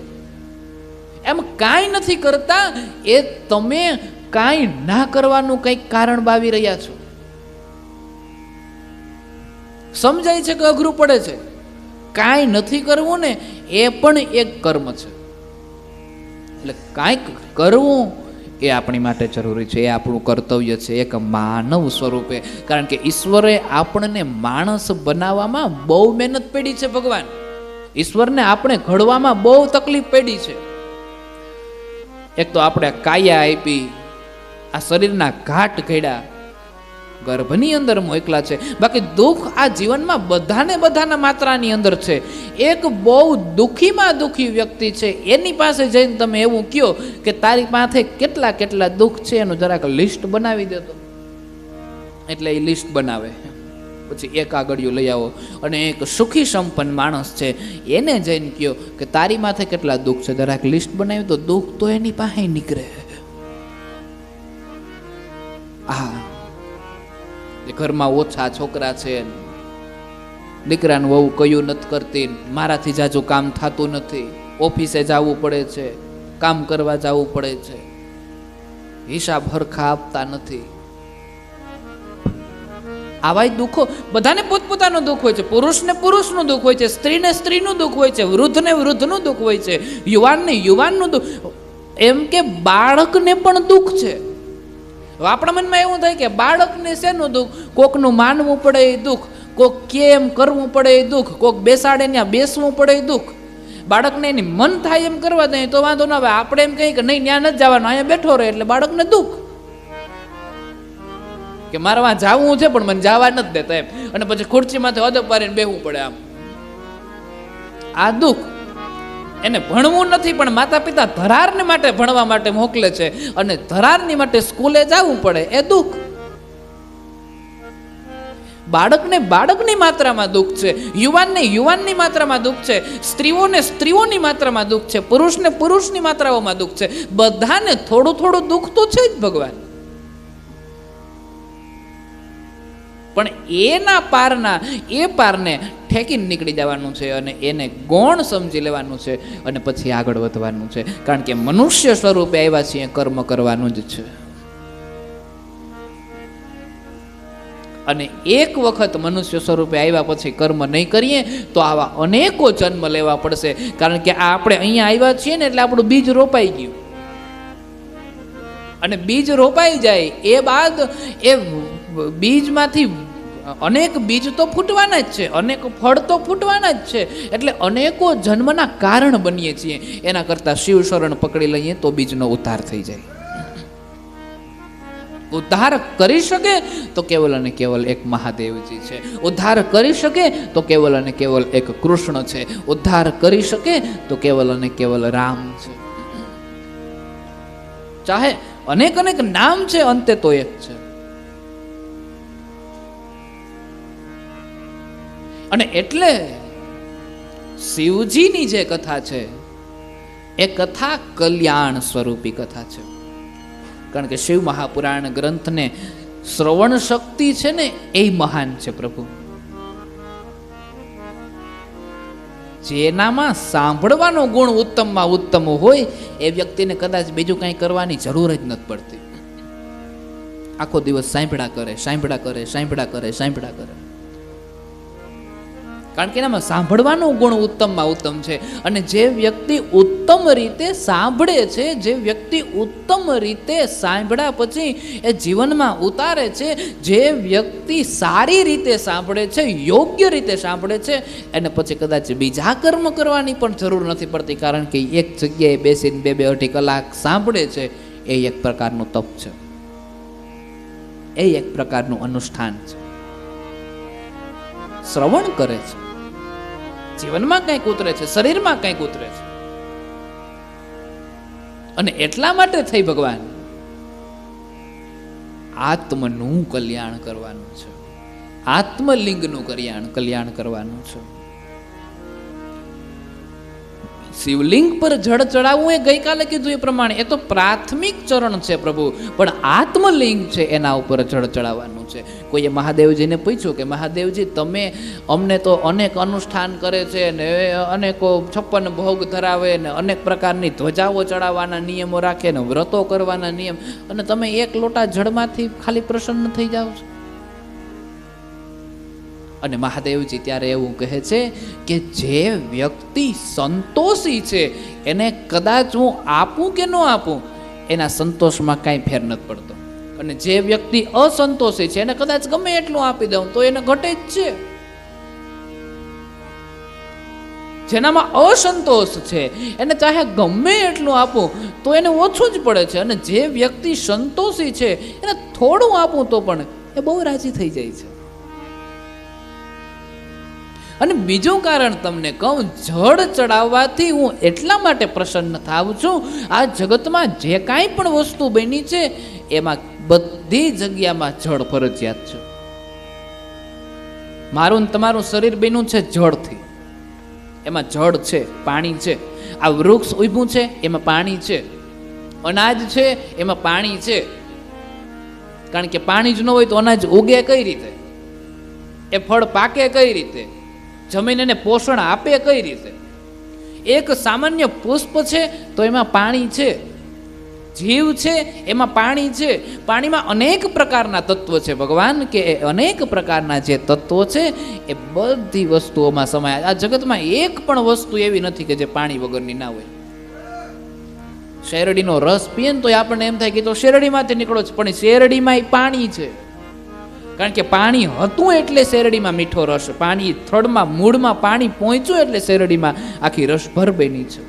એમ કાંઈ નથી કરતા, એ તમે કાંઈ ના કરવાનું કંઈક કારણ બાવી રહ્યા છો. સમજાય છે કે અઘરું પડે છે? કાંઈ નથી કરવું ને એ પણ એક કર્મ છે. એટલે કાંઈક કરવું એ આપણી માટે જરૂરી છે, એ આપણું કર્તવ્ય છે એક માનવ સ્વરૂપે. કારણ કે ઈશ્વરે આપણને માણસ બનાવવામાં બહુ મહેનત પડી છે. ભગવાન ઈશ્વરને આપણે ઘડવામાં બહુ તકલીફ પડી છે. એક તો આપણે કાયા આપી, આ શરીરના ઘાટ ઘડ્યા, ગર્ભની અંદર મોકલા છે. બાકી દુઃખ આ જીવનમાં બધાના માત્રાની અંદર છે. એક બહુ દુઃખીમાં દુઃખી વ્યક્તિ છે, એની પાસે જઈને તમે એવું કહો કે તારી પાસે કેટલા દુઃખ છે એનું જરાક લિસ્ટ બનાવી દેતો, એટલે એ લિસ્ટ બનાવે. પછી એક આગળિયું લઈ આવો અને એક સુખી સંપન્ન માણસ છે એને જઈને કહો કે તારી માથે કેટલા દુઃખ છે, જરાક લિસ્ટ બનાવી તો દુઃખ તો એની પાસે નીકળે. હા, ઘરમાં ઓછા છોકરા છે, દીકરાને વહુ કયું નથી કરતી, મારાથી જાજુ કામ થતું નથી, ઓફિસે જવું પડે છે, કામ કરવા જવું પડે છે, હિસાબ હરખા આપતા નથી. આવા દુઃખો બધાને પોતપોતાનું દુઃખ હોય છે. પુરુષને પુરુષનું દુઃખ હોય છે, સ્ત્રીને સ્ત્રીનું દુઃખ હોય છે, વૃદ્ધને વૃદ્ધનું દુઃખ હોય છે, યુવાનને યુવાનનું દુઃખ, એમ કે બાળકને પણ દુઃખ છે. આપણા મનમાં એવું થાય કે બાળકને શેનું દુઃખ? કોકનું માનવું પડે એ દુઃખ, કોક કેમ કરવું પડે એ દુઃખ, કોક બેસાડે ત્યાં બેસવું પડે એ દુઃખ. બાળકને એની મન થાય એમ કરવા દે તો વાંધો ના આવે. આપણે એમ કહીએ કે નહીં ત્યાં નથી જવાનું, અહીંયા બેઠો રહે, એટલે બાળકને દુઃખ કે મારે વાં જવું છે પણ મને જવા નથી દેતા એમ, અને પછી ખુરશીમાંથી હદ પાડીને બેહવું પડે આમ. આ દુઃખ. એને ભણવું નથી પણ માતા પિતા ધરારને માટે ભણવા માટે મોકલે છે અને ધરારની માટે સ્કૂલે જવું પડે, એ દુઃખ. બાળકને બાળકની માત્રામાં દુઃખ છે, યુવાનને યુવાનની માત્રામાં દુઃખ છે, સ્ત્રીઓને સ્ત્રીઓની માત્રામાં દુઃખ છે, પુરુષને પુરુષની માત્રાઓમાં દુઃખ છે. બધાને થોડું થોડું દુઃખ તો છે જ ભગવાન. પણ એના પારના એ પારને ઠેકીને નીકળી જવાનું છે અને એને ગૌણ સમજી લેવાનું છે અને પછી આગળ વધવાનું છે. કારણ કે મનુષ્ય સ્વરૂપે આવ્યા છીએ, કર્મ કરવાનું જ છે. અને એક વખત મનુષ્ય સ્વરૂપે આવ્યા પછી કર્મ નહીં કરીએ તો આવા અનેકો જન્મ લેવા પડશે. કારણ કે આ આપણે અહીંયા આવ્યા છીએ ને એટલે આપણું બીજ રોપાઈ ગયું, અને બીજ રોપાઈ જાય એ બાદ એ બીજમાંથી અનેક બીજ તો ફૂટવાના જ છે, અનેક ફળ તો ફૂટવાના જ છે. એટલે અનેકો જન્મના કારણ બનીએ છીએ. એના કરતાં શિવ શરણ પકડી લઈએ તો બીજનો ઉદ્ધાર થઈ જાય. ઉદ્ધાર કરી શકે તો કેવલ અને કેવલ એક મહાદેવજી છે. ઉદ્ધાર કરી શકે તો કેવલ અને કેવલ એક કૃષ્ણ છે. ઉદ્ધાર કરી શકે તો કેવલ અને કેવલ રામ છે. ચાહે અનેક અનેક નામ છે, અંતે તો એક છે. અને એટલે શિવજીની જે કથા છે એ કથા કલ્યાણ સ્વરૂપી કથા છે. કારણ કે શિવ મહાપુરાણ ગ્રંથને શ્રવણ શક્તિ છે ને એ મહાન છે પ્રભુ. જેનામાં સાંભળવાનો ગુણ ઉત્તમમાં ઉત્તમ હોય એ વ્યક્તિને કદાચ બીજું કંઈ કરવાની જરૂર જ નથી પડતી. આખો દિવસ સાંભળ્યા કરે, સાંભળ્યા કરે, સાંભળ્યા કરે, સાંભળ્યા કરે. કારણ કે એનામાં સાંભળવાનો ગુણ ઉત્તમમાં ઉત્તમ છે. અને જે વ્યક્તિ ઉત્તમ રીતે સાંભળે છે, જે વ્યક્તિ ઉત્તમ રીતે સાંભળ્યા પછી એ જીવનમાં ઉતારે છે, જે વ્યક્તિ સારી રીતે સાંભળે છે, યોગ્ય રીતે સાંભળે છે, એને પછી કદાચ બીજા કર્મ કરવાની પણ જરૂર નથી પડતી. કારણ કે એક જગ્યાએ બેસીને 2-2 કલાક સાંભળે છે, એ એક પ્રકારનું તપ છે, એ એક પ્રકારનું અનુષ્ઠાન છે. શ્રવણ કરે છે, જીવનમાં કંઈક ઉતરે છે, શરીરમાં કંઈક ઉતરે છે. અને એટલા માટે થઈ ભગવાન આત્મનું કલ્યાણ કરવાનું છે, આત્મલિંગનું કલ્યાણ કરવાનું છે. શિવલિંગ પર જળ ચડાવવું એ ગઈકાલે કીધું એ પ્રમાણે એ તો પ્રાથમિક ચરણ છે પ્રભુ, પણ આત્મલિંગ છે એના ઉપર જળ ચડાવવાનું છે. કોઈએ મહાદેવજીને પૂછ્યું કે મહાદેવજી તમે અમને તો અનેક અનુષ્ઠાન કરે છે ને અનેકો 56 ભોગ ધરાવે ને અનેક પ્રકારની ધ્વજાઓ ચડાવવાના નિયમો રાખે ને વ્રતો કરવાના નિયમ, અને તમે એક લોટા જળમાંથી ખાલી પ્રસન્ન થઈ જાઓ છો. અને મહાદેવજી ત્યારે એવું કહે છે કે જે વ્યક્તિ સંતોષી છે એને કદાચ હું આપું કે ન આપું એના સંતોષમાં કાંઈ ફેર નથી પડતો. અને જે વ્યક્તિ અસંતોષી છે એને કદાચ ગમે એટલું આપી દઉં તો એને ઘટે જ છે. જેનામાં અસંતોષ છે એને ચાહે ગમે એટલું આપું તો એને ઓછું જ પડે છે. અને જે વ્યક્તિ સંતોષી છે એને થોડું આપું તો પણ એ બહુ રાજી થઈ જાય છે. અને બીજું કારણ તમને કહું, જળ ચડાવવાથી હું એટલા માટે પ્રસન્ન થાઉં છું, આ જગતમાં જે કાંઈ પણ વસ્તુ બની છે એમાં બધી જગ્યામાં જળ ફરજિયાત છે. મારું ને તમારું શરીર બન્યું છે જળથી, એમાં જળ છે, પાણી છે. આ વૃક્ષ ઊભું છે એમાં પાણી છે, અનાજ છે એમાં પાણી છે. કારણ કે પાણી જ ન હોય તો અનાજ ઉગે કઈ રીતે, એ ફળ પાકે કઈ રીતે, જમીન એને પોષણ આપે કઈ રીતે. એક સામાન્ય પુષ્પ છે તો એમાં પાણી છે, જીવ છે એમાં પાણી છે. પાણીમાં અનેક પ્રકારના તત્વો છે ભગવાન, કે એ અનેક પ્રકારના જે તત્વો છે એ બધી વસ્તુઓમાં સમાયા. આ જગતમાં એક પણ વસ્તુ એવી નથી કે જે પાણી વગરની ના હોય. શેરડીનો રસ પીએ ને તો આપણને એમ થાય કે તો શેરડીમાંથી નીકળો છે, પણ શેરડીમાં પાણી છે. કારણ કે પાણી હતું એટલે શેરડીમાં મીઠો રસ, પાણી થડમાં મૂળમાં પાણી પહોંચ્યું એટલે શેરડીમાં આખી રસભર બની છે.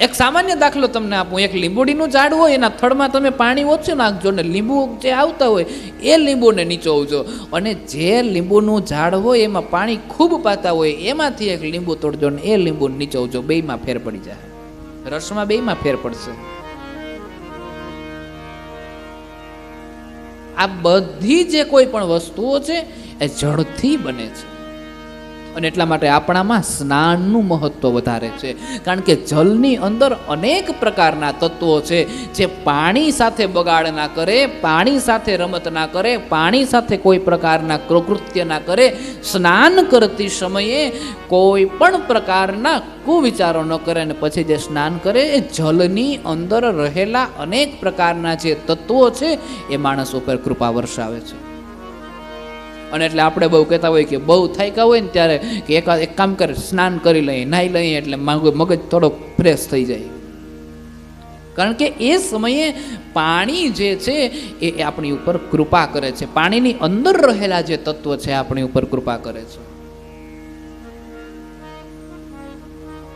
એક સામાન્ય દાખલો તમને આપું. એક લીંબુડીનું ઝાડ હોય, એના થડમાં તમે પાણી ઓછું નાખજો ને લીંબુ જે આવતા હોય એ લીંબુને નીચોવજો, અને જે લીંબુનું ઝાડ હોય એમાં પાણી ખૂબ પાતા હોય એમાંથી એક લીંબુ તોડજો ને એ લીંબુ નીચોવજો. બેયમાં ફેર પડી જાય, રસમાં બેયમાં ફેર પડશે. આ બધી જે કોઈ પણ વસ્તુઓ છે એ જળથી બને છે. અને એટલા માટે આપણામાં સ્નાનનું મહત્વ વધારે છે. કારણ કે જલની અંદર અનેક પ્રકારના તત્વો છે જે પાણી સાથે બગાડ ના કરે, પાણી સાથે રમત ના કરે, પાણી સાથે કોઈ પ્રકારના કૃત્ય ના કરે. સ્નાન કરતી સમયે કોઈ પણ પ્રકારના કુવિચારો ન કરે, અને પછી જે સ્નાન કરે એ જલની અંદર રહેલા અનેક પ્રકારના જે તત્વો છે એ માણસ ઉપર કૃપા વરસાવે છે. અને એટલે આપણે બહુ કહેતા હોય કે બહુ થાક્યા હોય ને ત્યારે કે એક કામ કરે, સ્નાન કરી લઈએ, નાહી લઈએ એટલે મગજ થોડો ફ્રેશ થઈ જાય. કારણ કે એ સમયે પાણી જે છે એ આપણી ઉપર કૃપા કરે છે. પાણીની અંદર રહેલા જે તત્વ છે આપણી ઉપર કૃપા કરે છે.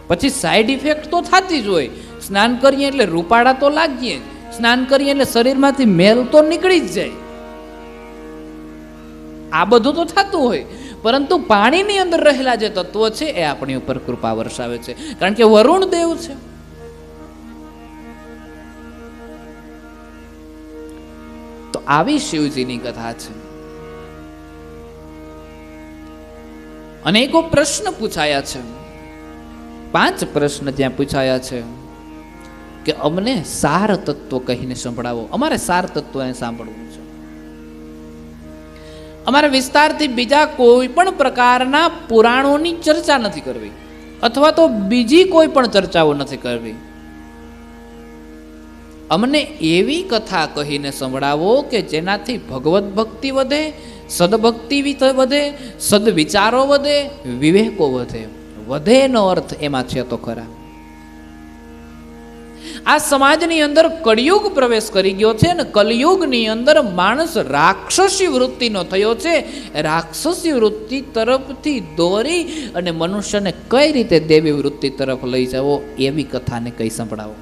પછી સાઈડ ઇફેક્ટ તો થતી જ હોય. સ્નાન કરીએ એટલે રૂપાળા તો લાગીએ, સ્નાન કરીએ એટલે શરીરમાંથી મેલ તો નીકળી જ જાય, આ બધું તો થતું હોય. પરંતુ પાણીની અંદર રહેલા જે તત્વો છે એ આપણી ઉપર કૃપા વરસાવે છે. કારણ કે વરુણ દેવ છે. તો આવી શિવજીની કથા છે. અનેકો પ્રશ્ન પૂછાયા છે. 5 પ્રશ્ન ત્યાં પૂછાયા છે કે અમને સાર તત્વ કહીને સંભળાવો. અમારે સાર તત્વને સાંભળવું છે. અમારે વિસ્તારથી બીજા કોઈ પણ પ્રકારના પુરાણોની ચર્ચા નથી કરવી, અથવા તો બીજી કોઈ પણ ચર્ચાઓ નથી કરવી. અમને એવી કથા કહીને સંભળાવો કે જેનાથી ભગવત ભક્તિ વધે, સદભક્તિ વધે, સદવિચારો વધે, વિવેકો વધે. વધેનો અર્થ એમાં છે તો ખરા. આ સમાજની અંદર કળિયુગ પ્રવેશ કરી ગયો છે, અને કલયુગની અંદર માણસ રાક્ષસી વૃત્તિનો થયો છે. રાક્ષસી વૃત્તિ તરફથી દોરી અને મનુષ્યને કઈ રીતે દેવી વૃત્તિ તરફ લઈ જવો એવી કથાને કઈ સંભળાવો.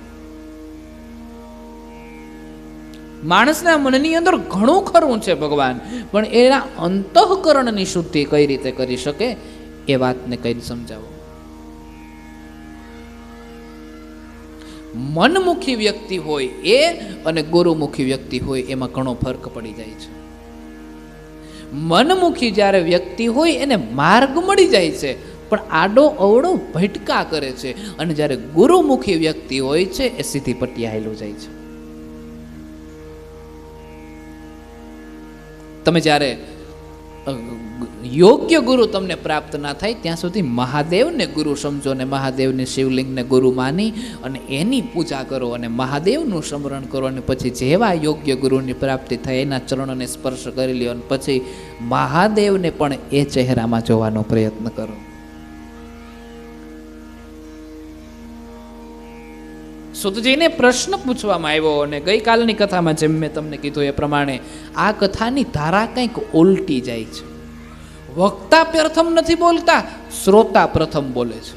માણસના મનની અંદર ઘણું ખરું છે ભગવાન, પણ એના અંતઃકરણની શુદ્ધિ કઈ રીતે કરી શકે એ વાતને કઈ સમજાવો. મનમુખી વ્યક્તિ હોય એ અને ગુરુમુખી વ્યક્તિ હોય એમાં ઘણો ફરક પડી જાય છે. મનમુખી જ્યારે વ્યક્તિ હોય એને માર્ગ મળી જાય છે, પણ આડો અવળો ભટકા કરે છે. અને જ્યારે ગુરુમુખી વ્યક્તિ હોય છે એ સીધી પટ્ટી હાલ્યું જાય છે. તમે જ્યારે યોગ્ય ગુરુ તમને પ્રાપ્ત ના થાય ત્યાં સુધી મહાદેવને ગુરુ સમજો, અને મહાદેવને શિવલિંગને ગુરુ માની અને એની પૂજા કરો અને મહાદેવનું સ્મરણ કરો. અને પછી જેવા યોગ્ય ગુરુની પ્રાપ્તિ થાય એના ચરણોને સ્પર્શ કરી લ્યો, અને પછી મહાદેવને પણ એ ચહેરામાં જોવાનો પ્રયત્ન કરો. સુતજીને પ્રશ્ન પૂછવામાં આવ્યો, અને ગઈકાલની કથામાં જેમ મેં તમને કીધું એ પ્રમાણે આ કથાની ધારા કંઈક ઉલટી જાય છે. વક્તા પ્રથમ નથી બોલતા, શ્રોતા પ્રથમ બોલે છે.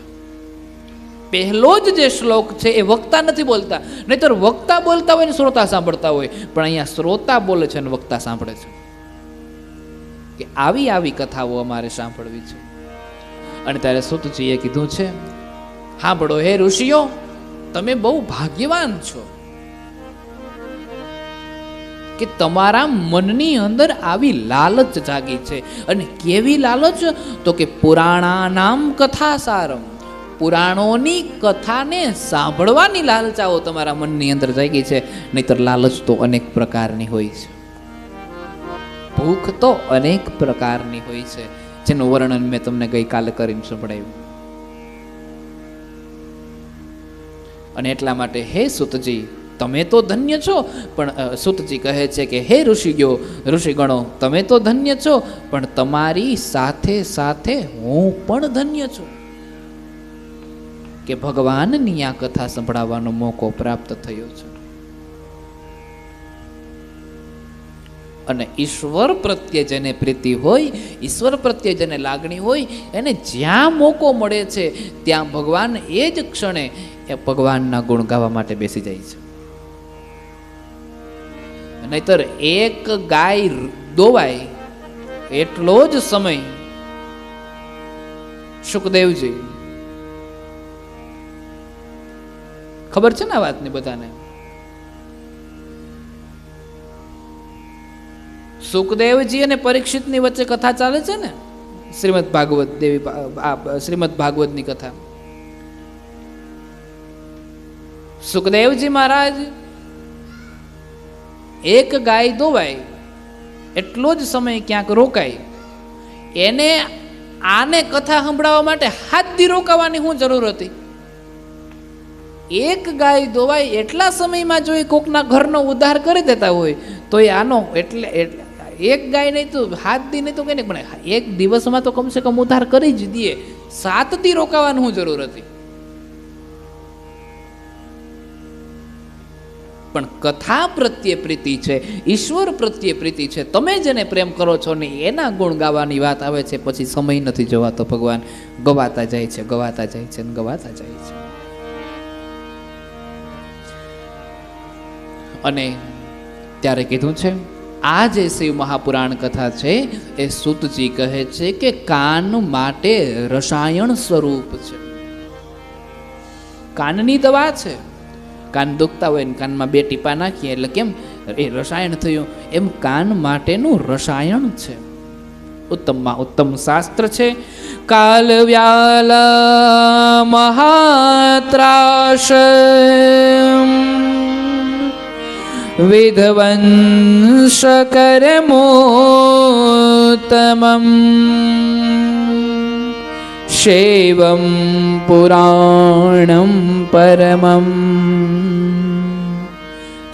પહેલો જ જે શ્લોક છે એ વક્તા નથી બોલતા, નહીંતર વક્તા બોલતા હોય ને શ્રોતા સાંભળતા હોય, પણ અહીંયા શ્રોતા બોલે છે અને વક્તા સાંભળે છે. કે આવી આવી કથાઓ અમારે સાંભળવી છે. અને ત્યારે સૂતજીએ કીધું છે, સાંભળો હે ઋષિઓ, તમે બહુ ભાગ્યવાન છો કે તમારા મનની અંદર આવી લાલચ જાગી છે. અને કેવી લાલચ? તો કે પુરાણાનામ કથા સારમ, પુરાણોની કથાને સાંભળવાની લાલચાઓ તમારા મનની અંદર જાગી છે. નહીતર લાલચ તો અનેક પ્રકારની હોય છે, ભૂખ તો અનેક પ્રકારની હોય છે, જેનું વર્ણન મેં તમને ગઈકાલે કરીને સંભળાવ્યું. અને એટલા માટે હે સૂતજી, તમે તો ધન્ય છો, પણ સૂતજી કહે છે કે હે ઋષિગણો, તમે તો ધન્ય છો, પણ તમારી સાથે સાથે હું પણ ધન્ય છું કે ભગવાનની આ કથા સંભળાવવાનો મોકો પ્રાપ્ત થયો છે. અને ઈશ્વર પ્રત્યે જેને પ્રીતિ હોય, ઈશ્વર પ્રત્યે જેને લાગણી હોય, એને જ્યાં મોકો મળે છે ત્યાં ભગવાન એ જ ક્ષણે એ ભગવાનના ગુણ ગાવા માટે બેસી જાય છે. નહીતર એક ગાય દોવાય એટલો જ સમય સુખદેવજી, ખબર છે ને આ વાતની બધાને, સુખદેવજી અને પરીક્ષિતની વચ્ચે કથા ચાલે છે ને, શ્રીમદ ભાગવતની કથા. સુખદેવજી મહારાજ એક ગાય દોવાય એટલો જ સમય ક્યાંક રોકાય, એને આને કથા સંભળાવવા માટે હાથ દી રોકાવાની શું જરૂર હતી? એક ગાય દોવાય એટલા સમયમાં જો એ કોકના ઘરનો ઉદ્ધાર કરી દેતા હોય તો એ આનો એટલે એક ગાય નહીં તો હાથ દી નહીં તો કઈ નહીં, પણ એક દિવસમાં તો કમસે કમ ઉદ્ધાર કરી જ દે. 7 દી રોકાવાની શું જરૂર હતી? પણ કથા પ્રત્યે પ્રીતિ છે, ઈશ્વર પ્રત્યે પ્રીતિ છે, તમે જેને પ્રેમ કરો છો ને એના ગુણ ગાવાની વાત આવે છે, પછી સમય નથી જોવાતો, ભગવાન ગવાતા જાય છે, ગવાતા જાય છે, ગવાતા જાય છે. અને ત્યારે કીધું છે, આ જે શિવ મહાપુરાણ કથા છે એ સૂતજી કહે છે કે કાન માટે રસાયણ સ્વરૂપ છે. કાનની દવા છે. કાન દુખતા હોય ને કાનમાં 2 ટીપા નાખીએ એટલે કેમ એ રસાયણ થયું, એમ કાન માટેનું રસાયણ છે. ઉત્તમમાં ઉત્તમ શાસ્ત્ર છે. કાલવ્યાલ મહાત્રાશ વિધવંશ કરમોત્તમં શૈવં પુરાણં પરમં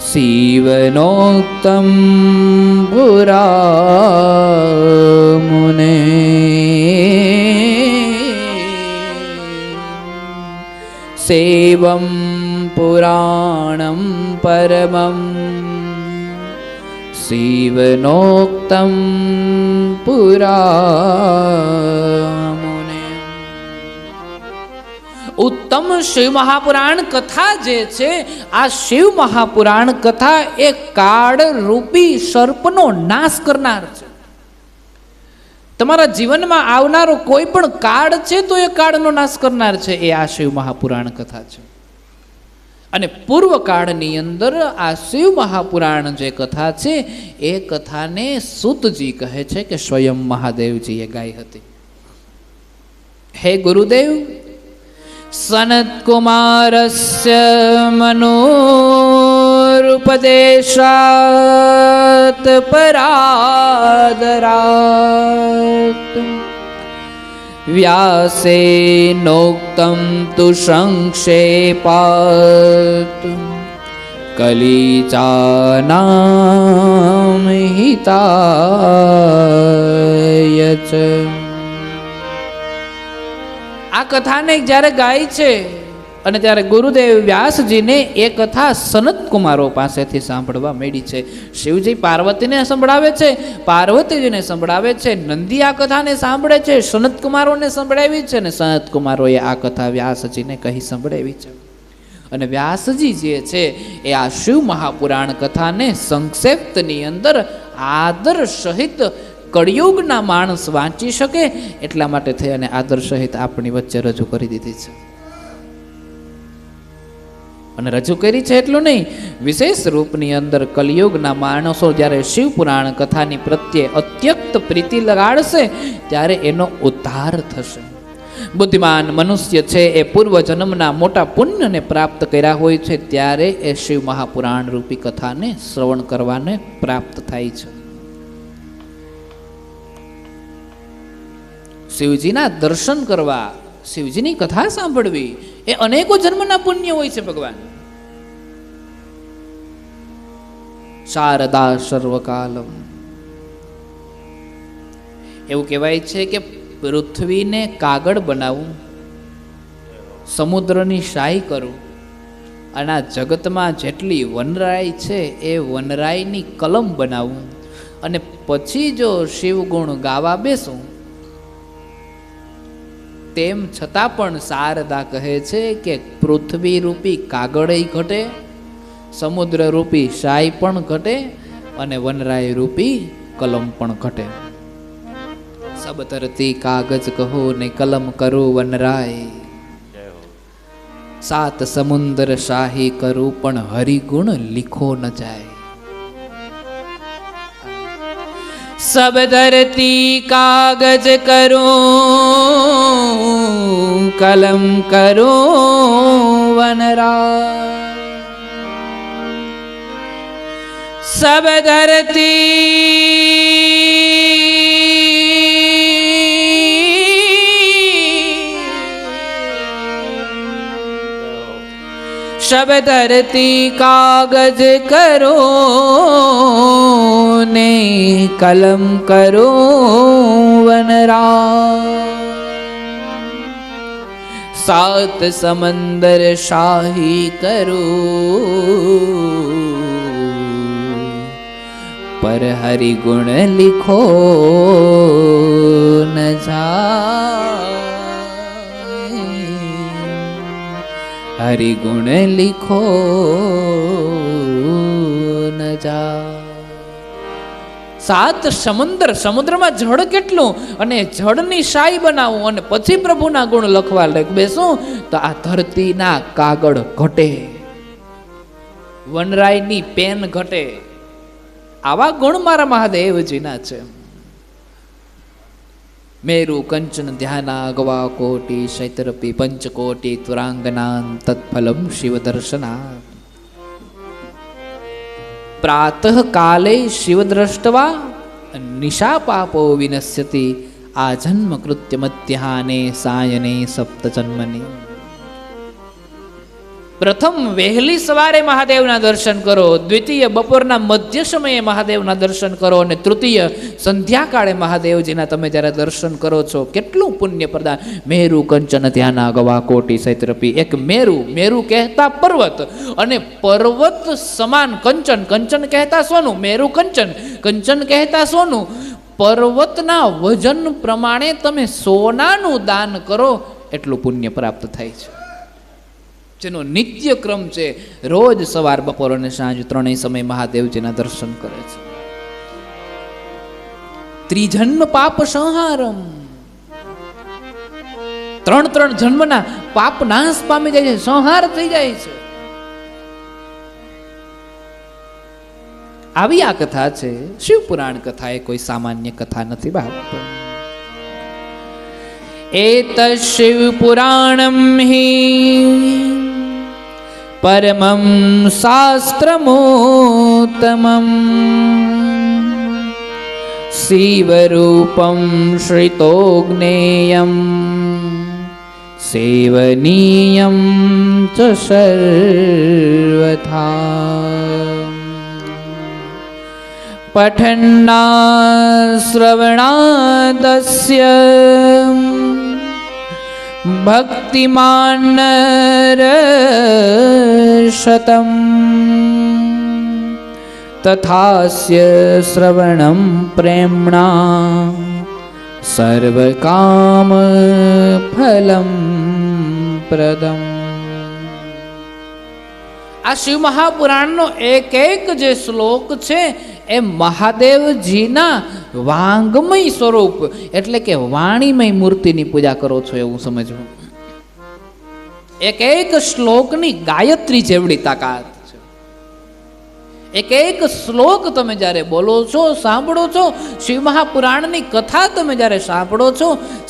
શિવનોક્તં પુરામુને. શૈવં પુરાણં પરમં શિવનોક્તં પુરામુને. ઉત્તમ શિવ મહાપુરાણ કથા જે છે, આ શિવ મહાપુરાણ કથા એ કાળ રૂપી સર્પનો નાશ કરનાર છે. તમારા જીવનમાં આવનારો કોઈ પણ કાળ છે તો એ કાળનો નાશ કરનાર છે, એ આ શિવ મહાપુરાણ કથા છે. અને પૂર્વકાળની અંદર આ શિવ મહાપુરાણ જે કથા છે એ કથાને સૂતજી કહે છે કે સ્વયં મહાદેવજીએ ગાઈ હતી. હે ગુરુદેવ, સનત્કુમારસ્ય મનોરુપદેશાત પરાદરાત વ્યાસેનોક્તં તુ સંક્ષેપાત કલિચાનામ હિતાય ચ. આ કથાને જ્યારે ગાય છે અને ત્યારે ગુરુદેવ વ્યાસજીને એ કથા સનત કુમારો પાસેથી સાંભળવા મળી છે. શિવજી પાર્વતીને સંભળાવે છે, પાર્વતીજીને સંભળાવે છે, નંદી આ કથાને સાંભળે છે, સનત કુમારોને સંભળાવી છે, અને સનત કુમારોએ આ કથા વ્યાસજીને કહી સંભળાવી છે. અને વ્યાસજી જે છે એ આ શિવ મહાપુરાણ કથાને સંક્ષેપ્તની અંદર આદર સહિત કળિયુગના માણસ વાંચી શકે એટલા માટે થઈ અને આદર સહિત આપણી વચ્ચે રજૂ કરી દીધી છે. અને રજૂ કરી છે એટલું નહીં, વિશેષ રૂપની અંદર કલિયુગના માણસો જ્યારે શિવ પુરાણ કથાની પ્રત્યે અત્યક્ત પ્રીતિ લગાડશે ત્યારે એનો ઉદ્ધાર થશે. બુદ્ધિમાન મનુષ્ય છે એ પૂર્વજન્મના મોટા પુણ્યને પ્રાપ્ત કર્યા હોય છે ત્યારે એ શિવ મહાપુરાણ રૂપી કથાને શ્રવણ કરવાને પ્રાપ્ત થાય છે. શિવજીના દર્શન કરવા, શિવજીની કથા સાંભળવી એ અનેકો જન્મના પુણ્ય હોય છે. ભગવાન શારદા સર્વકાલમ એવું કહેવાય છે કે પૃથ્વીને કાગળ બનાવું, સમુદ્રની શાહી કરું, અને આ જગતમાં જેટલી વનરાય છે એ વનરાયની કલમ બનાવું, અને પછી જો શિવગુણ ગાવા બેસું, તેમ છતાં પણ શારદા કહે છે કે પૃથ્વી રૂપી કાગળય ઘટે, સમુદ્ર રૂપી શાહી પણ ઘટે, અને વનરાય રૂપી કલમ પણ ઘટે. સબ ધરતી કાગજ કહો ને કલમ કરો વનરાય, સાત સમુદ્ર શાહી કરું પણ હરિગુણ લીખો ન જાય. सब धरती कागज करो कलम करो वनरा, सब धरती कागज करो ने कलम करो वनरा, सात समंदर शाही करो पर हरि गुण लिखो न जाए, हरि गुण लिखो न जाए. સાત સમુદ્ર, સમુદ્રમાં જળ કેટલું, અને જળની શાહી બનાવું અને પછી પ્રભુના ગુણ લખવા બેસું તો આ ધરતીના કાગળ ઘટે, વનરાયની પેન ઘટે. આવા ગુણ મારા મહાદેવજીના છે. મેરુ કંચન ધ્યાના ગવા કોટી શૈતરપી પંચકોટી ત્વરાંગના તત્ફલમ શિવ દર્શના. પ્રાતઃ કાલે શિવ દ્રષ્ટવા નિશા પાપો વિનશ્યતિ, આ જન્મ કૃત્ય મધ્યાહને સાયને સપ્ત જન્મની. પ્રથમ વહેલી સવારે મહાદેવના દર્શન કરો, દ્વિતીય બપોરના મધ્ય સમયે મહાદેવના દર્શન કરો, અને તૃતીય સંધ્યાકાળે મહાદેવજીના તમે જ્યારે દર્શન કરો છો કેટલું પુણ્ય પ્રદાન. મેરુ કંચન ધ્યાના ગવા કોટી સૈત્રપી. એક મેરુ, મેરુ કહેતા પર્વત, અને પર્વત સમાન કંચન, કંચન કહેતા સોનું, મેરુ કંચન, કંચન કહેતા સોનું. પર્વતના વજન પ્રમાણે તમે સોનાનું દાન કરો એટલું પુણ્ય પ્રાપ્ત થાય છે, જેનો નિત્ય ક્રમ છે. રોજ સવાર બપોર અને સાંજ ત્રણેય સમય મહાદેવજીના દર્શન કરે છે. ત્રિજન્મ પાપ સંહારમ, ત્રણ જન્મના પાપ નાશ પામી જાય છે, સંહાર થઈ જાય છે. આવી આ કથા છે. શિવ પુરાણ કથા એ કોઈ સામાન્ય કથા નથી બાપ. એત શિવ પુરાણમ હિ પરમં શાસ્ત્રમોત્તમં, શિવરૂપં શ્રિતો જ્ઞેયં સેવનીયં ચ સર્વથા. પઠન્ના શ્રવણાદસ્ય ભક્તિમાન શતમ તથાસ્ય શ્રવણમ પ્રેમણા સર્વકામ ફલમ પ્રદમ. આ શિવ મહાપુરાણનો એક એક જે શ્લોક છે એ મહાદેવજીના વાંગમય સ્વરૂપ એટલે કે વાણીમય મૂર્તિની પૂજા કરો છો એવું સમજવું. એક એક શ્લોકની ગાયત્રી જેવડી તાકાત છે. એક એક શ્લોક તમે જ્યારે બોલો છો, સાંભળો છો, શિવ મહાપુરાણની કથા તમે જ્યારે સાંભળો છો,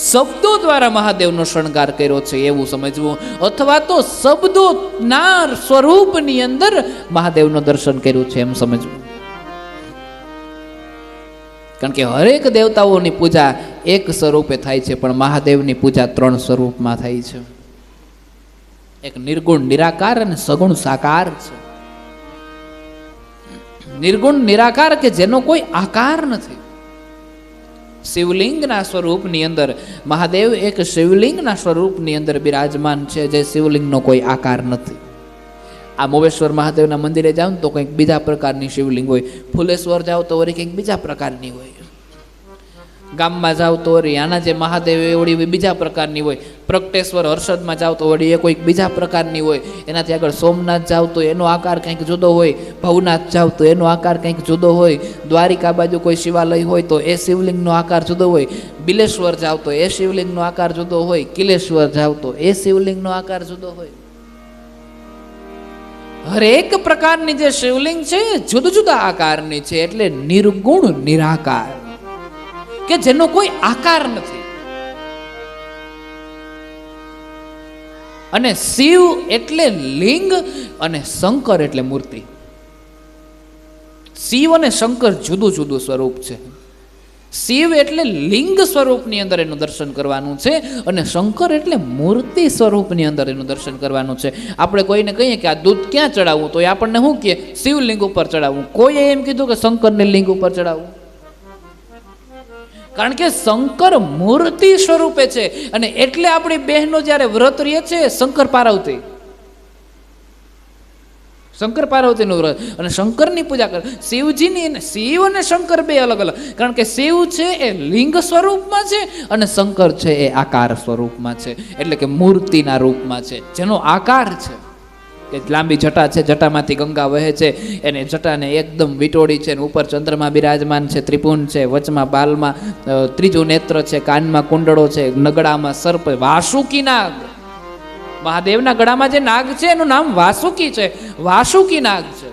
શબ્દો દ્વારા મહાદેવનો શણગાર કર્યો છે એવું સમજવું, અથવા તો શબ્દોના સ્વરૂપની અંદર મહાદેવનું દર્શન કર્યું છે એમ સમજવું. કારણ કે હરેક દેવતાઓની પૂજા એક સ્વરૂપે થાય છે, પણ મહાદેવની પૂજા 3 સ્વરૂપમાં થાય છે. એક નિર્ગુણ નિરાકાર અને સગુણ સાકાર છે. નિર્ગુણ નિરાકાર કે જેનો કોઈ આકાર નથી. શિવલિંગના સ્વરૂપની અંદર મહાદેવ એક શિવલિંગના સ્વરૂપની અંદર બિરાજમાન છે, જે શિવલિંગનો કોઈ આકાર નથી. આ મોવેશ્વર મહાદેવના મંદિરે જાઓ તો કંઈક બીજા પ્રકારની શિવલિંગ હોય, ફુલેશ્વર જાઓ તો વળી કંઈક બીજા પ્રકારની હોય, ગામમાં જાઓ તો વળી આના જે મહાદેવ એવડી બીજા પ્રકારની હોય, પ્રગટેશ્વર હર્ષદમાં જાઓ તો વળી એ કોઈક બીજા પ્રકારની હોય, એનાથી આગળ સોમનાથ જાઓ તો એનો આકાર કંઈક જુદો હોય, ભવનાથ જાઓ તો એનો આકાર કંઈક જુદો હોય, દ્વારિકા બાજુ કોઈ શિવાલય હોય તો એ શિવલિંગનો આકાર જુદો હોય, બિલેશ્વર જાઓ તો એ શિવલિંગનો આકાર જુદો હોય, કિલેશ્વર જાઓ તો એ શિવલિંગનો આકાર જુદો હોય. હરેક પ્રકારની જે શિવલિંગ છે જુદા જુદા આકારની છે, એટલે નિર્ગુણ નિરાકાર કે જેનો કોઈ આકાર નથી. અને શિવ એટલે લિંગ અને શંકર એટલે મૂર્તિ. શિવ અને શંકર જુદું જુદું સ્વરૂપ છે. શિવ એટલે લિંગ સ્વરૂપની અંદર એનું દર્શન કરવાનું છે, અને શંકર એટલે મૂર્તિ સ્વરૂપની અંદર એનું દર્શન કરવાનું છે. આપણે કોઈને કહીએ કે આ દૂધ ક્યાં ચડાવવું, તો એ આપણને શું કહે? શિવલિંગ ઉપર ચડાવવું. કોઈએ એમ કીધું કે શંકરને લિંગ ઉપર ચડાવવું, કારણ કે શંકર મૂર્તિ સ્વરૂપે છે. અને એટલે આપણી બહેનો જ્યારે વ્રત રહે છે શંકર પાર્વતી, શંકર પાર્વતીનું વ્રત અને શંકરની પૂજા કરે. શિવજીની, શિવ અને શંકર બે અલગ અલગ, કારણ કે શિવ છે એ લિંગ સ્વરૂપમાં છે અને શંકર છે એ આકાર સ્વરૂપમાં છે, એટલે કે મૂર્તિના રૂપમાં છે, જેનો આકાર છે કે લાંબી જટા છે, જટામાંથી ગંગા વહે છે, એને જટાને એકદમ વિટોડી છે, ઉપર ચંદ્રમાં બિરાજમાન છે, ત્રિપુન છે, વચમાં બાલમાં ત્રીજું નેત્ર છે, કાનમાં કુંડળો છે, નગડામાં સર્પ, વાસુકી નાગ. મહાદેવના ગળામાં જે નાગ છે એનું નામ વાસુકી છે, વાસુકી નાગ છે.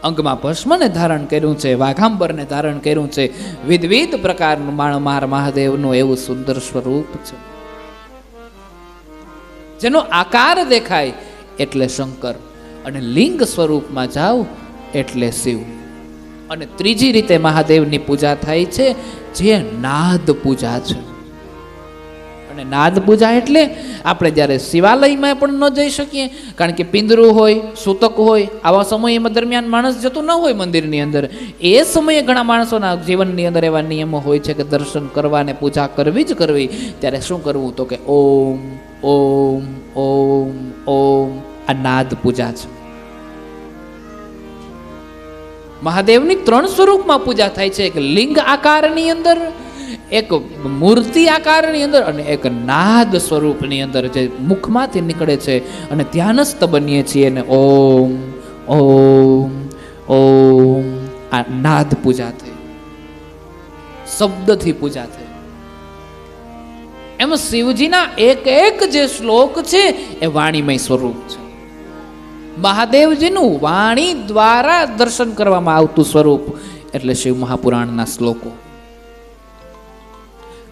અંગમાં ભસ્મને ધારણ કર્યું છે, વાઘાંબરને ધારણ કર્યું છે, વિવિધ પ્રકારનું માણમાર મહાદેવનું એવું સુંદર સ્વરૂપ છે, જેનો આકાર દેખાય એટલે શંકર, અને લિંગ સ્વરૂપમાં જાઓ એટલે શિવ. અને ત્રીજી રીતે મહાદેવની પૂજા થાય છે જે નાદ પૂજા છે. અને નાદ પૂજા એટલે આપણે જ્યારે શિવાલયમાં પણ ન જઈ શકીએ, કારણ કે પિંજરું હોય, સૂતક હોય, આવા સમયમાં દરમિયાન માણસ જતો ન હોય મંદિરની અંદર. એ સમયે ઘણા માણસોના જીવનની અંદર એવા નિયમો હોય છે કે દર્શન કરવા અને પૂજા કરવી જ કરવી. ત્યારે શું કરવું? તો કે ઓમ ઓમ ઓમ ઓમ. આ નાદ પૂજા છે. મહાદેવની 3 સ્વરૂપમાં પૂજા થાય છે, એક લિંગ આકારની અંદર, એક મૂર્તિ આકારની અંદર, અને એક નાદ સ્વરૂપની અંદર જે મુખમાંથી નીકળે છે અને ધ્યાનસ્થ બનીએ છીએ ને ઓમ ઓમ ઓમ. આ નાદ પૂજા થઈ, શબ્દથી પૂજા થઈ. એમ શિવજીના એક એક જે શ્લોક છે એ વાણીમય સ્વરૂપ છે. મહાદેવજીનું વાણી દ્વારા દર્શન કરવામાં આવતું સ્વરૂપ એટલે શિવ મહાપુરાણના શ્લોકો.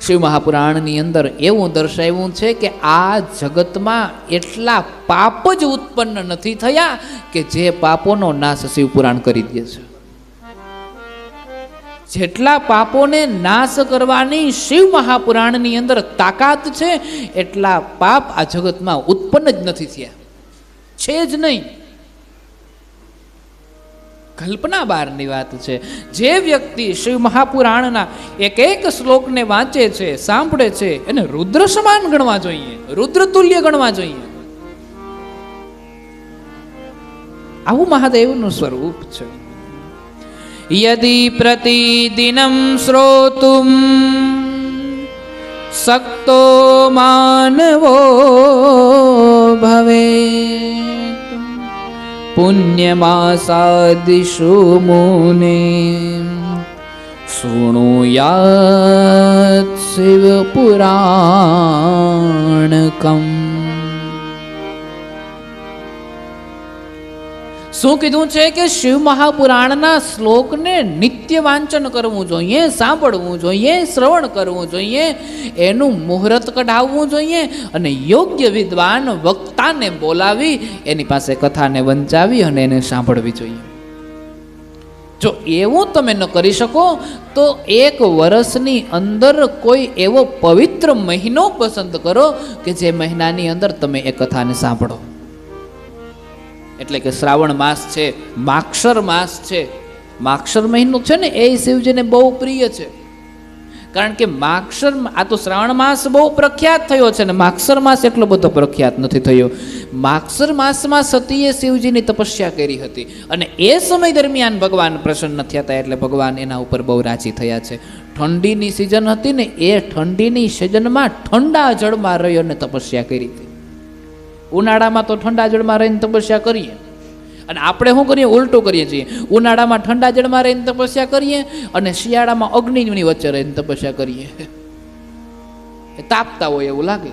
શિવ મહાપુરાણની અંદર એવું દર્શાવ્યું છે કે આ જગતમાં એટલા પાપ જ ઉત્પન્ન નથી થયા કે જે પાપોનો નાશ શિવ પુરાણ કરી દે છે. જેટલા પાપોને નાશ કરવાની શિવ મહાપુરાણની અંદર તાકાત છે, એટલા પાપ આ જગતમાં ઉત્પન્ન જ નથી થયા, છે જ નહીં. કલ્પના બહારની વાત છે. જે વ્યક્તિ શિવ મહાપુરાણના એક એક શ્લોકને વાંચે છે, સાંભળે છે, એને રુદ્ર સમાન ગણવા જોઈએ, રુદ્ર તુલ્ય ગણવા જોઈએ. આવું મહાદેવનું સ્વરૂપ છે. યદિ પ્રતિદિનમ શ્રોતુમ સક્તો માનવો ભવેત પુણ્યમાસાદિષુ મુને શૃણુયાત શિવ પુરાણકમ. શું કીધું છે કે શિવ મહાપુરાણના શ્લોકને નિત્ય વાંચન કરવું જોઈએ, સાંભળવું જોઈએ, શ્રવણ કરવું જોઈએ, એનું મુહૂર્ત કઢાવવું જોઈએ અને યોગ્ય વિદ્વાન વક્તાને બોલાવી એની પાસે કથાને વંચાવી અને એને સાંભળવી જોઈએ. જો એવું તમે ન કરી શકો તો એક વર્ષની અંદર કોઈ એવો પવિત્ર મહિનો પસંદ કરો કે જે મહિનાની અંદર તમે એ કથાને સાંભળો. એટલે કે શ્રાવણ માસ છે, માક્ષર માસ છે. માક્ષર મહિનો છે ને એ શિવજીને બહુ પ્રિય છે. કારણ કે માક્ષર, આ તો શ્રાવણ માસ બહુ પ્રખ્યાત થયો છે ને માક્ષર માસ એટલો બધો પ્રખ્યાત નથી થયો. માક્ષર માસમાં સતીએ શિવજીની તપસ્યા કરી હતી અને એ સમય દરમિયાન ભગવાન પ્રસન્ન થયા હતા, એટલે ભગવાન એના ઉપર બહુ રાજી થયા છે. ઠંડીની સિઝન હતી ને એ ઠંડીની સિઝનમાં ઠંડા જળમાં રહી અને તપસ્યા કરી હતી. ઉનાળામાં તો ઠંડા જળમાં રહીને તપસ્યા કરીએ અને આપણે શું કરીએ, ઉલટું કરીએ છીએ. ઉનાળામાં ઠંડા જળમાં રહીને તપસ્યા કરીએ અને શિયાળામાં અગ્નિની વચ્ચે રહીને તપસ્યા કરીએ. તાપતા હોય એવું લાગે.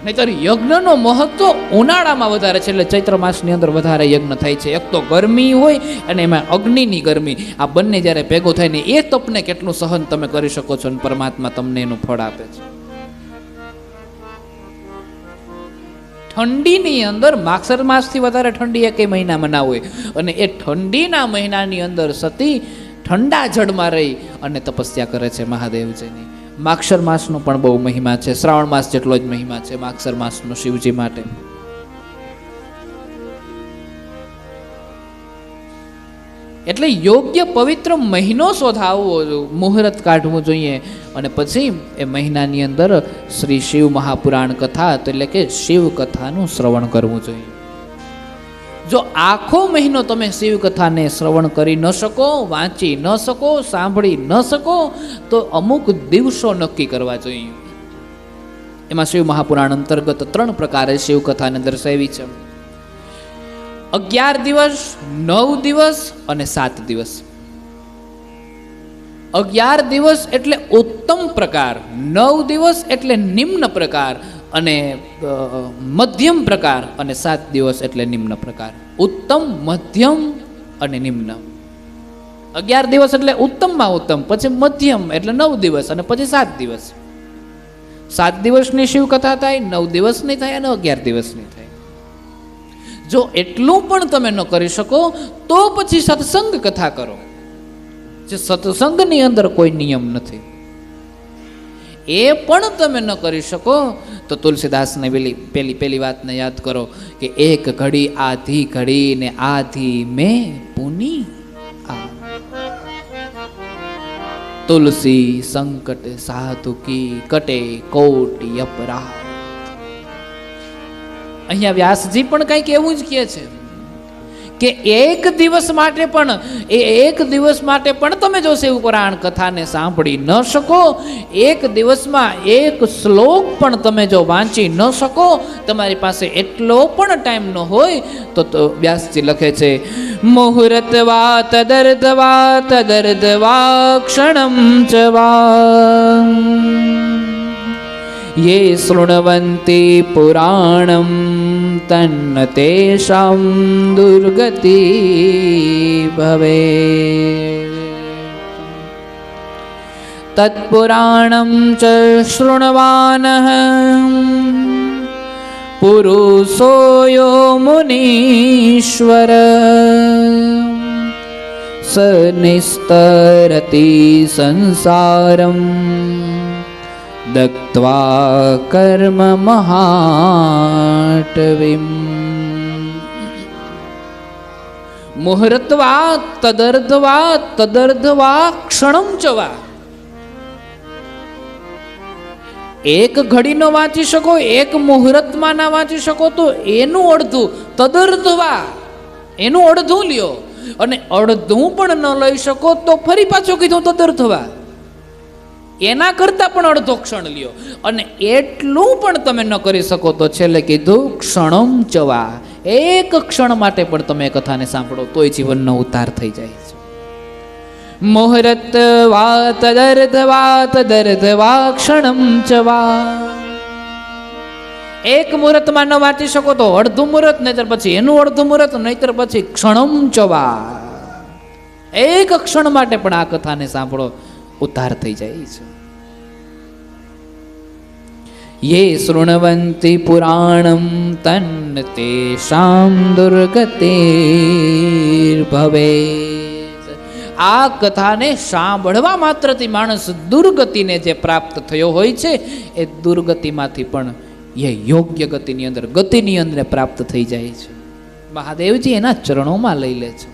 નહીંતર યજ્ઞનો મહત્વ ઉનાળામાં વધારે છે. એટલે ચૈત્ર માસની અંદર વધારે યજ્ઞ થાય છે. એક તો ગરમી હોય અને એમાં અગ્નિની ગરમી, આ બંને જ્યારે ભેગું થાય ને એ તપને કેટલું સહન તમે કરી શકો છો અને પરમાત્મા તમને એનું ફળ આપે છે. ઠંડીની અંદર માક્ષર માસથી વધારે ઠંડી એકે મહિનામાં ના હોય અને એ ઠંડીના મહિનાની અંદર સતી ઠંડા જળમાં રહી અને તપસ્યા કરે છે મહાદેવજીની. માક્ષર માસનો પણ બહુ મહિમા છે. શ્રાવણ માસ જેટલો જ મહિમા છે માક્ષર માસનો શિવજી માટે. એટલે યોગ્ય પવિત્ર મહિનો શોધાવવો, મુહૂર્ત કાઢવું જોઈએ અને પછી એ મહિનાની અંદર શ્રી શિવ મહાપુરાણ કથા એટલે કે શિવ કથાનું શ્રવણ કરવું જોઈએ. જો આખો મહિનો તમે શિવ કથાને શ્રવણ કરી ન શકો, વાંચી ન શકો, સાંભળી ન શકો તો અમુક દિવસો નક્કી કરવા જોઈએ. એમાં શિવ મહાપુરાણ અંતર્ગત 3 પ્રકારે શિવ કથાને દર્શાવી છે. 11 દિવસ, 9 દિવસ અને 7 દિવસ. 11 દિવસ એટલે ઉત્તમ પ્રકાર, 9 દિવસ એટલે નિમ્ન પ્રકાર અને મધ્યમ પ્રકાર અને 7 દિવસ એટલે નિમ્ન પ્રકાર. ઉત્તમ, મધ્યમ અને નિમ્ન. 11 દિવસ એટલે ઉત્તમમાં ઉત્તમ, પછી મધ્યમ એટલે 9 દિવસ અને પછી 7 દિવસ. 7 દિવસની શિવ કથા થાય, 9 દિવસની થાય અને 11 દિવસની થાય. જો એટલું પણ તમે ન કરી શકો તો પછી સત્સંગ કથા કરો. જે સત્સંગની અંદર કોઈ નિયમ નથી. એ પણ તમે ન કરી શકો તો તુલસીદાસને પેલી વાતને યાદ કરો કે એક ઘડી આધી ઘડી ને આધી મેં પુની આ. તુલસી સંકટ સાધુ કી કટે કોટી અપરાધ. અહીંયા વ્યાસજી પણ કંઈક એવું જ કહે છે કે એક દિવસ માટે પણ તમે જો શિવ પુરાણ કથાને સાંભળી ન શકો, એક દિવસમાં એક શ્લોક પણ તમે જો વાંચી ન શકો, તમારી પાસે એટલો પણ ટાઈમ ન હોય તો વ્યાસજી લખે છે મુહૂર્તવા તદર્ધવા ક્ષણમ ચ વા ये शृण्वन्ति पुराणं तन्न तेषां दुर्गति भवेत्. तत्पुराणं च शृण्वानः पुरुषो यो मुनीश्वर स निस्तरति संसारम् दत्त्वा कर्म महाटवीम्. મુહૂર્તવા તદર્ધવા તદર્ધવા ક્ષણમ ચવા. એક ઘડી ન વાંચી શકો, એક મુહૂર્તમાં ના વાંચી શકો તો એનું અડધું તદર્ધવા, એનું અડધું લ્યો. અને અડધું પણ ન લઈ શકો તો ફરી પાછું કીધું તદર્ધવા, એના કરતા પણ અડધો ક્ષણ લ્યો. અને એટલું પણ તમે ન કરી શકો તો છેલ્લે કીધું ક્ષણમ ચવા, એક ક્ષણ માટે પણ તમે કથાને સાંભળો તોય જીવનનો ઉદ્ધાર થઈ જાય છે. મુહૂર્ત વા તદર્ધવા તદર્ધવા ક્ષણમ ચવા. એક મુહૂર્તમાં ન વાંચી શકો તો અડધું મુહૂર્ત, નહીતર પછી એનું અડધું મુહૂર્ત, નહીતર પછી ક્ષણમ ચવા. એક ક્ષણ માટે પણ આ કથાને સાંભળો, ઉદ્ધાર થઈ જાય છે. યે શૃણવંતિ પુરાણમ તન્ન તેષાં દુર્ગતિર્ભવેત. આ કથાને સાંભળવા માત્રથી માણસ દુર્ગતિને જે પ્રાપ્ત થયો હોય છે એ દુર્ગતિમાંથી પણ એ યોગ્ય ગતિની અંદર, ગતિની અંદર પ્રાપ્ત થઈ જાય છે. મહાદેવજી એના ચરણોમાં લઈ લે છે.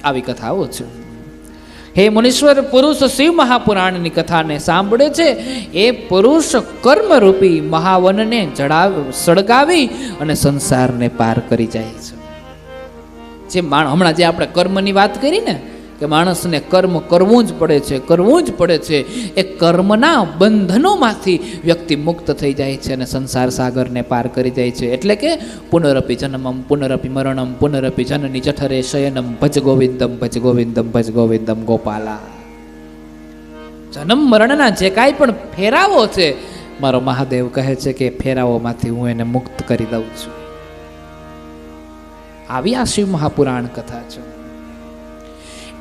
આવી કથાઓ છે. હે મુનીશ્વર, પુરુષ શિવ મહાપુરાણની કથાને સાંભળે છે એ પુરુષ કર્મરૂપી મહાવનને સળગાવી અને સંસારને પાર કરી જાય છે. જે હમણાં જે આપણે કર્મની વાત કરી ને, કે માણસને કર્મ કરવું જ પડે છે, કરવું જ પડે છે, એ કર્મના બંધનોમાંથી વ્યક્તિ મુક્ત થઈ જાય છે અને સંસાર સાગરને પાર કરી જાય છે. એટલે કે પુનરપી જન્મમ પુનરપી મરણમ પુનરપી જનની જઠરે શયનમ ભજ ગોવિંદમ ભજ ગોવિંદમ ભજ ગોવિંદમ ગોપાલા. જન્મ મરણના જે કાંઈ પણ ફેરાવો છે, મારો મહાદેવ કહે છે કે ફેરાવોમાંથી હું એને મુક્ત કરી દઉં છું. આવી આ શિવ મહાપુરાણ કથા છે.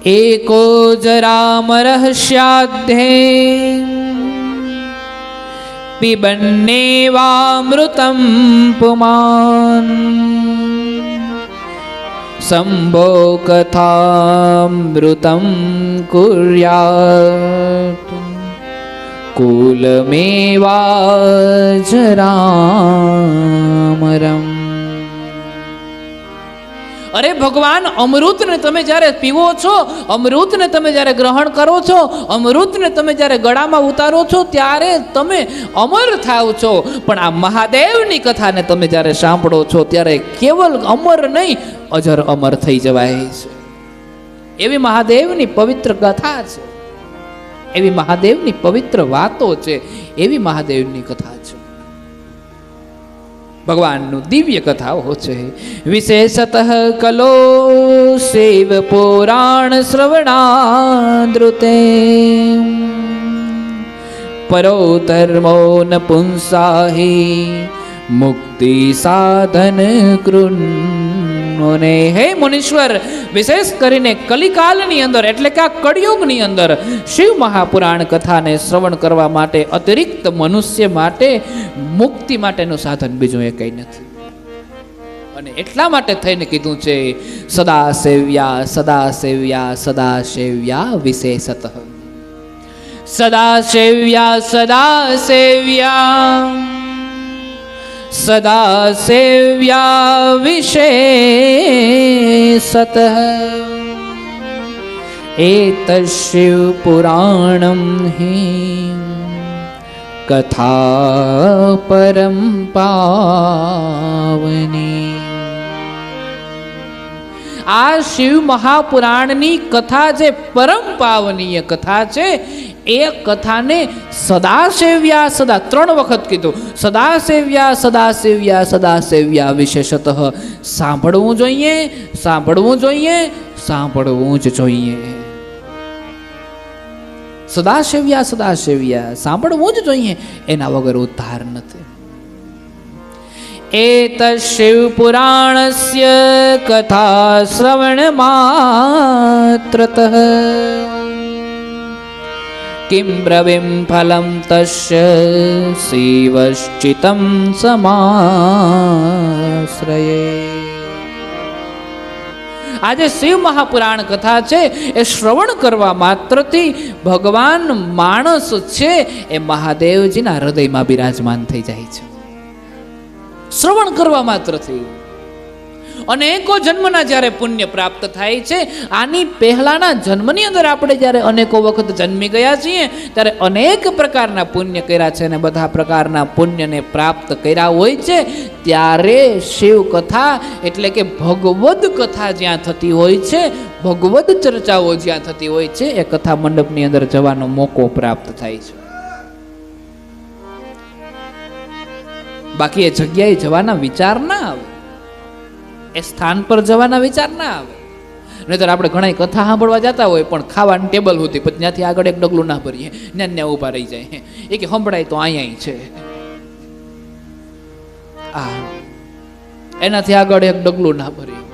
एको जराम रहस्याध्ये पिबन्नेवामृतं पुमान् शम्भो कथामृतं कुर्यात् कूलमेवा जरामरम्. અરે ભગવાન, અમૃતને તમે જ્યારે પીવો છો, અમૃતને તમે જ્યારે ગ્રહણ કરો છો, અમૃતને તમે જ્યારે ગળામાં ઉતારો છો ત્યારે તમે અમર થાવ છો. પણ આ મહાદેવની કથાને તમે જ્યારે સાંભળો છો ત્યારે કેવલ અમર નહીં, અજર અમર થઈ જવાય છે. એવી મહાદેવની પવિત્ર કથા છે, એવી મહાદેવની પવિત્ર વાતો છે, એવી મહાદેવની કથા છે. ભગવાનનું દિવ્ય કથાઓ છે. વિશેષતઃ કલો શૈવ પુરાણ શ્રવણાદૃતે પરો ધર્મો ન પુંસાહી મુક્તિ સાધન કૃન્નોને. હે મુનીશ્વર, વિશેષ કરીને કલિકાલની અંદર, એટલે કે આ કળિયુગની અંદર શિવ મહાપુરાણ કથાને શ્રવણ કરવા માટે અતિરિક્ત મનુષ્ય માટે મુક્તિ માટેનું સાધન બીજું એ કંઈ નથી. અને એટલા માટે થઈને કીધું છે સદા સેવ્યા સદા સેવ્યા સદા સેવ્યા વિશેષતઃ. સદા સેવ્યા સદા સેવ્યા સદા સેવ્યા વિશેષતઃ. એતશિવ પુરાણમ હિ કથા પરમ પાવની. આ શિવ મહાપુરાણની કથા જે પરમ પાવનીય કથા છે, એ કથાને સદા સેવ્યા, સદા 3 વખત કીધું, સદા સેવ્યા સદા સેવ્યા સદા સેવ્યા વિશેષતઃ. સાંભળવું જોઈએ, સાંભળવું જોઈએ, સાંભળવું જ જોઈએ. સદા સેવ્યા સાંભળવું જ જોઈએ, એના વગર ઉદ્ધાર નથી. એત શિવ પુરાણસ્ય કથા શ્રવણ માત્રતઃ કિમ બ્રવીમ ફલમ તસ્ય શિવશ્ચિતં સમાશ્રયે. આજે શિવ મહાપુરાણ કથા છે એ શ્રવણ કરવા માત્રથી ભગવાન માણસ છે એ મહાદેવજીના હૃદયમાં બિરાજમાન થઈ જાય છે. શ્રવણ કરવા માત્રથી અનેકો જન્મના જ્યારે પુણ્ય પ્રાપ્ત થાય છે, આની પહેલાના જન્મની અંદર આપણે જ્યારે અનેકો વખત જન્મી ગયા છીએ ત્યારે અનેક પ્રકારના પુણ્ય કર્યા છે અને બધા પ્રકારના પુણ્યને પ્રાપ્ત કર્યા હોય છે. ત્યારે શિવ કથા એટલે કે ભગવદ કથા જ્યાં થતી હોય છે, ભગવદ ચર્ચાઓ જ્યાં થતી હોય છે, એ કથા મંડપની અંદર જવાનો મોકો પ્રાપ્ત થાય છે. બાકી એ જગ્યાએ જવાના વિચાર ના આવે, એ સ્થાન પર જવાના વિચાર ના આવે. નહીતર આપણે ઘણા કથા સાંભળવા જતા હોય પણ ખાવાનું ટેબલ હોતી, પછી ત્યાંથી આગળ એક ડગલું ના ભરીએ, ત્યાં ઊભા રહી જાય. એ કે સંભળાય તો અહીંયા છે, એનાથી આગળ એક ડગલું ના ભર્યું.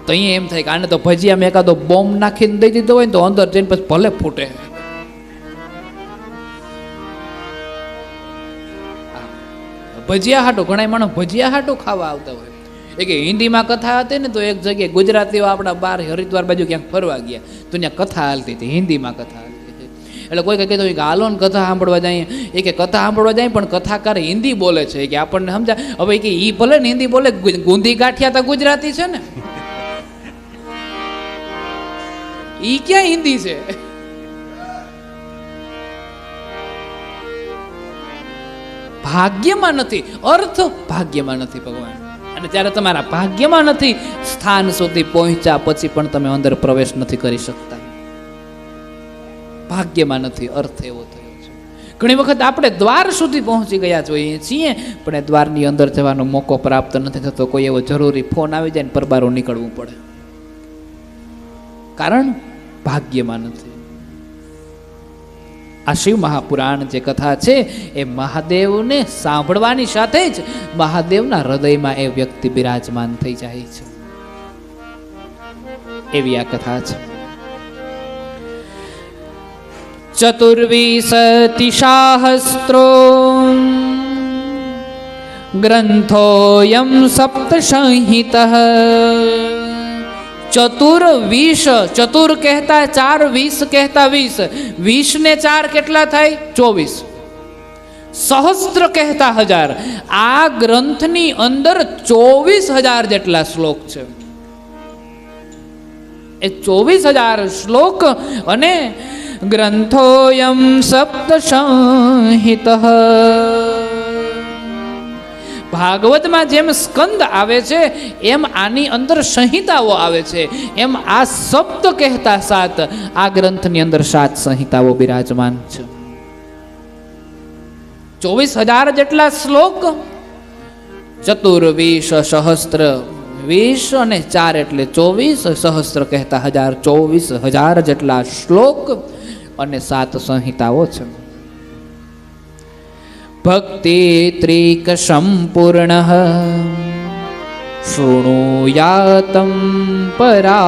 તો અહીંયા એમ થાય કે આને તો ભજીયામાં એકાદો બોમ્બ નાખીને દઈ દીધો હોય ને તો અંદર જઈને પછી ભલે ફૂટે. ભજીયા હાટું ઘણા માણસ ભજીયા હાટું ખાવા આવતા હોય. એ કે હિન્દીમાં કથા હતી ને તો એક જગ્યાએ ગુજરાતીઓ આપણા બહાર હરિદ્વાર બાજુ ક્યાંક ફરવા ગયા તો ત્યાં કથા હાલતી હતી, હિન્દીમાં કથા હાલતી હતી. એટલે કોઈ કહેતો કે હાલો ને કથા સાંભળવા જાય. એ કે કથા સાંભળવા જાય પણ કથાકાર હિન્દી બોલે છે કે આપણને સમજા. હવે કે ઈ ભલે ને હિન્દી બોલે, ગુંદી ગાંઠિયા તો ગુજરાતી છે ને, ઈ ક્યાં હિન્દી છે? ભાગ્યમાં નથી, અર્થ ભાગ્યમાં નથી ભગવાન. અને ત્યારે તમારા ભાગ્યમાં નથી, સ્થાન સુધી પહોંચ્યા પછી પણ તમે અંદર પ્રવેશ નથી કરી શકતા. ભાગ્યમાં નથી, અર્થ એવો થયો છે. ઘણી વખત આપણે દ્વાર સુધી પહોંચી ગયા જોઈએ છીએ પણ એ દ્વારની અંદર જવાનો મોકો પ્રાપ્ત નથી થતો. કોઈ એવો જરૂરી ફોન આવી જાય ને પરબારો નીકળવું પડે, કારણ ભાગ્યમાં નથી. આ શિવ મહાપુરાણ જે કથા છે એ મહાદેવને સાંભળવાની સાથે જ મહાદેવના હૃદયમાં એ વ્યક્તિ બિરાજમાન થઈ જાય છે, એવી આ કથા છે. ચતુર્વિશતિશાહસ્ત્રો ગ્રંથોયમ સપ્તસંહિતઃ. ચતુર્વિશ, ચતુર કહેતા 4, 20 કહેતા 20, 20 ને 4 કેટલા થાય? 24. સહસ્ત્ર કહેતા 1000. આ ગ્રંથની અંદર 24,000 જેટલા શ્લોક છે. એ 24,000 શ્લોક અને ગ્રંથોયમ સપ્તસંહિતઃ. ભાગવતમાં જેમ સ્કંદ આવે છે એમ આની અંદર સંહિતાઓ આવે છે, એમ આ સપ્ત કહેતા 7, આ ગ્રંથની અંદર 7 સંહિતાઓ બિરાજમાન છે. 24,000 જેટલા શ્લોક. ચતુર્વિશ સહસ્ત્ર, 20 અને 4 એટલે 24, સહસ્ત્ર કહેતા 1000, 24,000 જેટલા શ્લોક અને 7 સંહિતાઓ છે. ભક્તિ ત્રિક સંપૂર્ણ શૃણુયાતમ પરાદરત.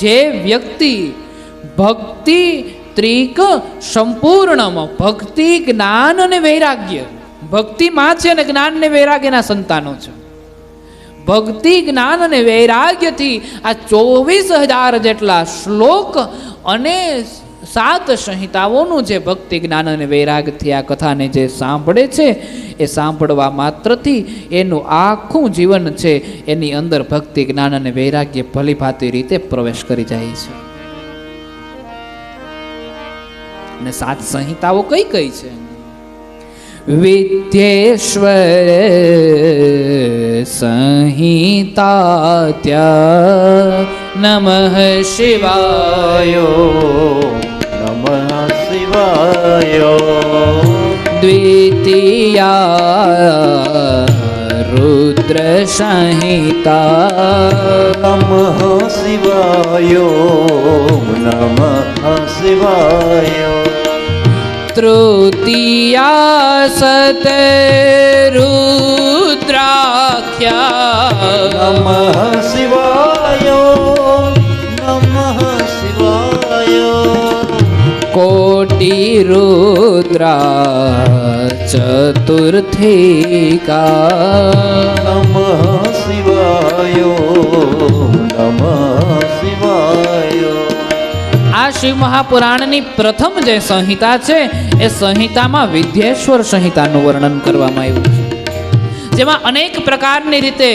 જે વ્યક્તિ ભક્તિ ત્રિક સંપૂર્ણમાં, ભક્તિ, જ્ઞાન અને વૈરાગ્ય, ભક્તિમાં છે અને જ્ઞાન અને વૈરાગ્યના સંતાનો છે. ભક્તિ, જ્ઞાન અને વૈરાગ્યથી આ 24,000 જેટલા શ્લોક અને 7 સંહિતાઓનું જે ભક્તિ, જ્ઞાન અને વૈરાગથી આ કથાને જે સાંભળે છે એ સાંભળવા માત્રથી એનું આખું જીવન છે એની અંદર ભક્તિ, જ્ઞાન અને વૈરાગ્ય ભલીભાંતિ રીતે પ્રવેશ કરી જાય છે. અને 7 સંહિતાઓ કઈ કઈ છે? વિદ્યેશ્વર સંહિતાત્યા નમઃ શિવાય, નમઃ શિવાય. દ્વિતીયા રુદ્ર સંહિતા, નમઃ શિવાય, નમઃ શિવાય. તૃતીયા સત રુદ્રાખ્યા, નમઃ શિવાય, નમઃ શિવાય. કોટિ રુદ્રા ચતુર્થિકા, નમઃ શિવાય, નમઃ શિવાય. આ શિવ મહાપુરાણની પ્રથમ જે સંહિતા છે એ સંહિતામાં વિદ્યેશ્વર સંહિતાનું વર્ણન કરવામાં આવ્યું છે, જેમાં અનેક પ્રકારની રીતે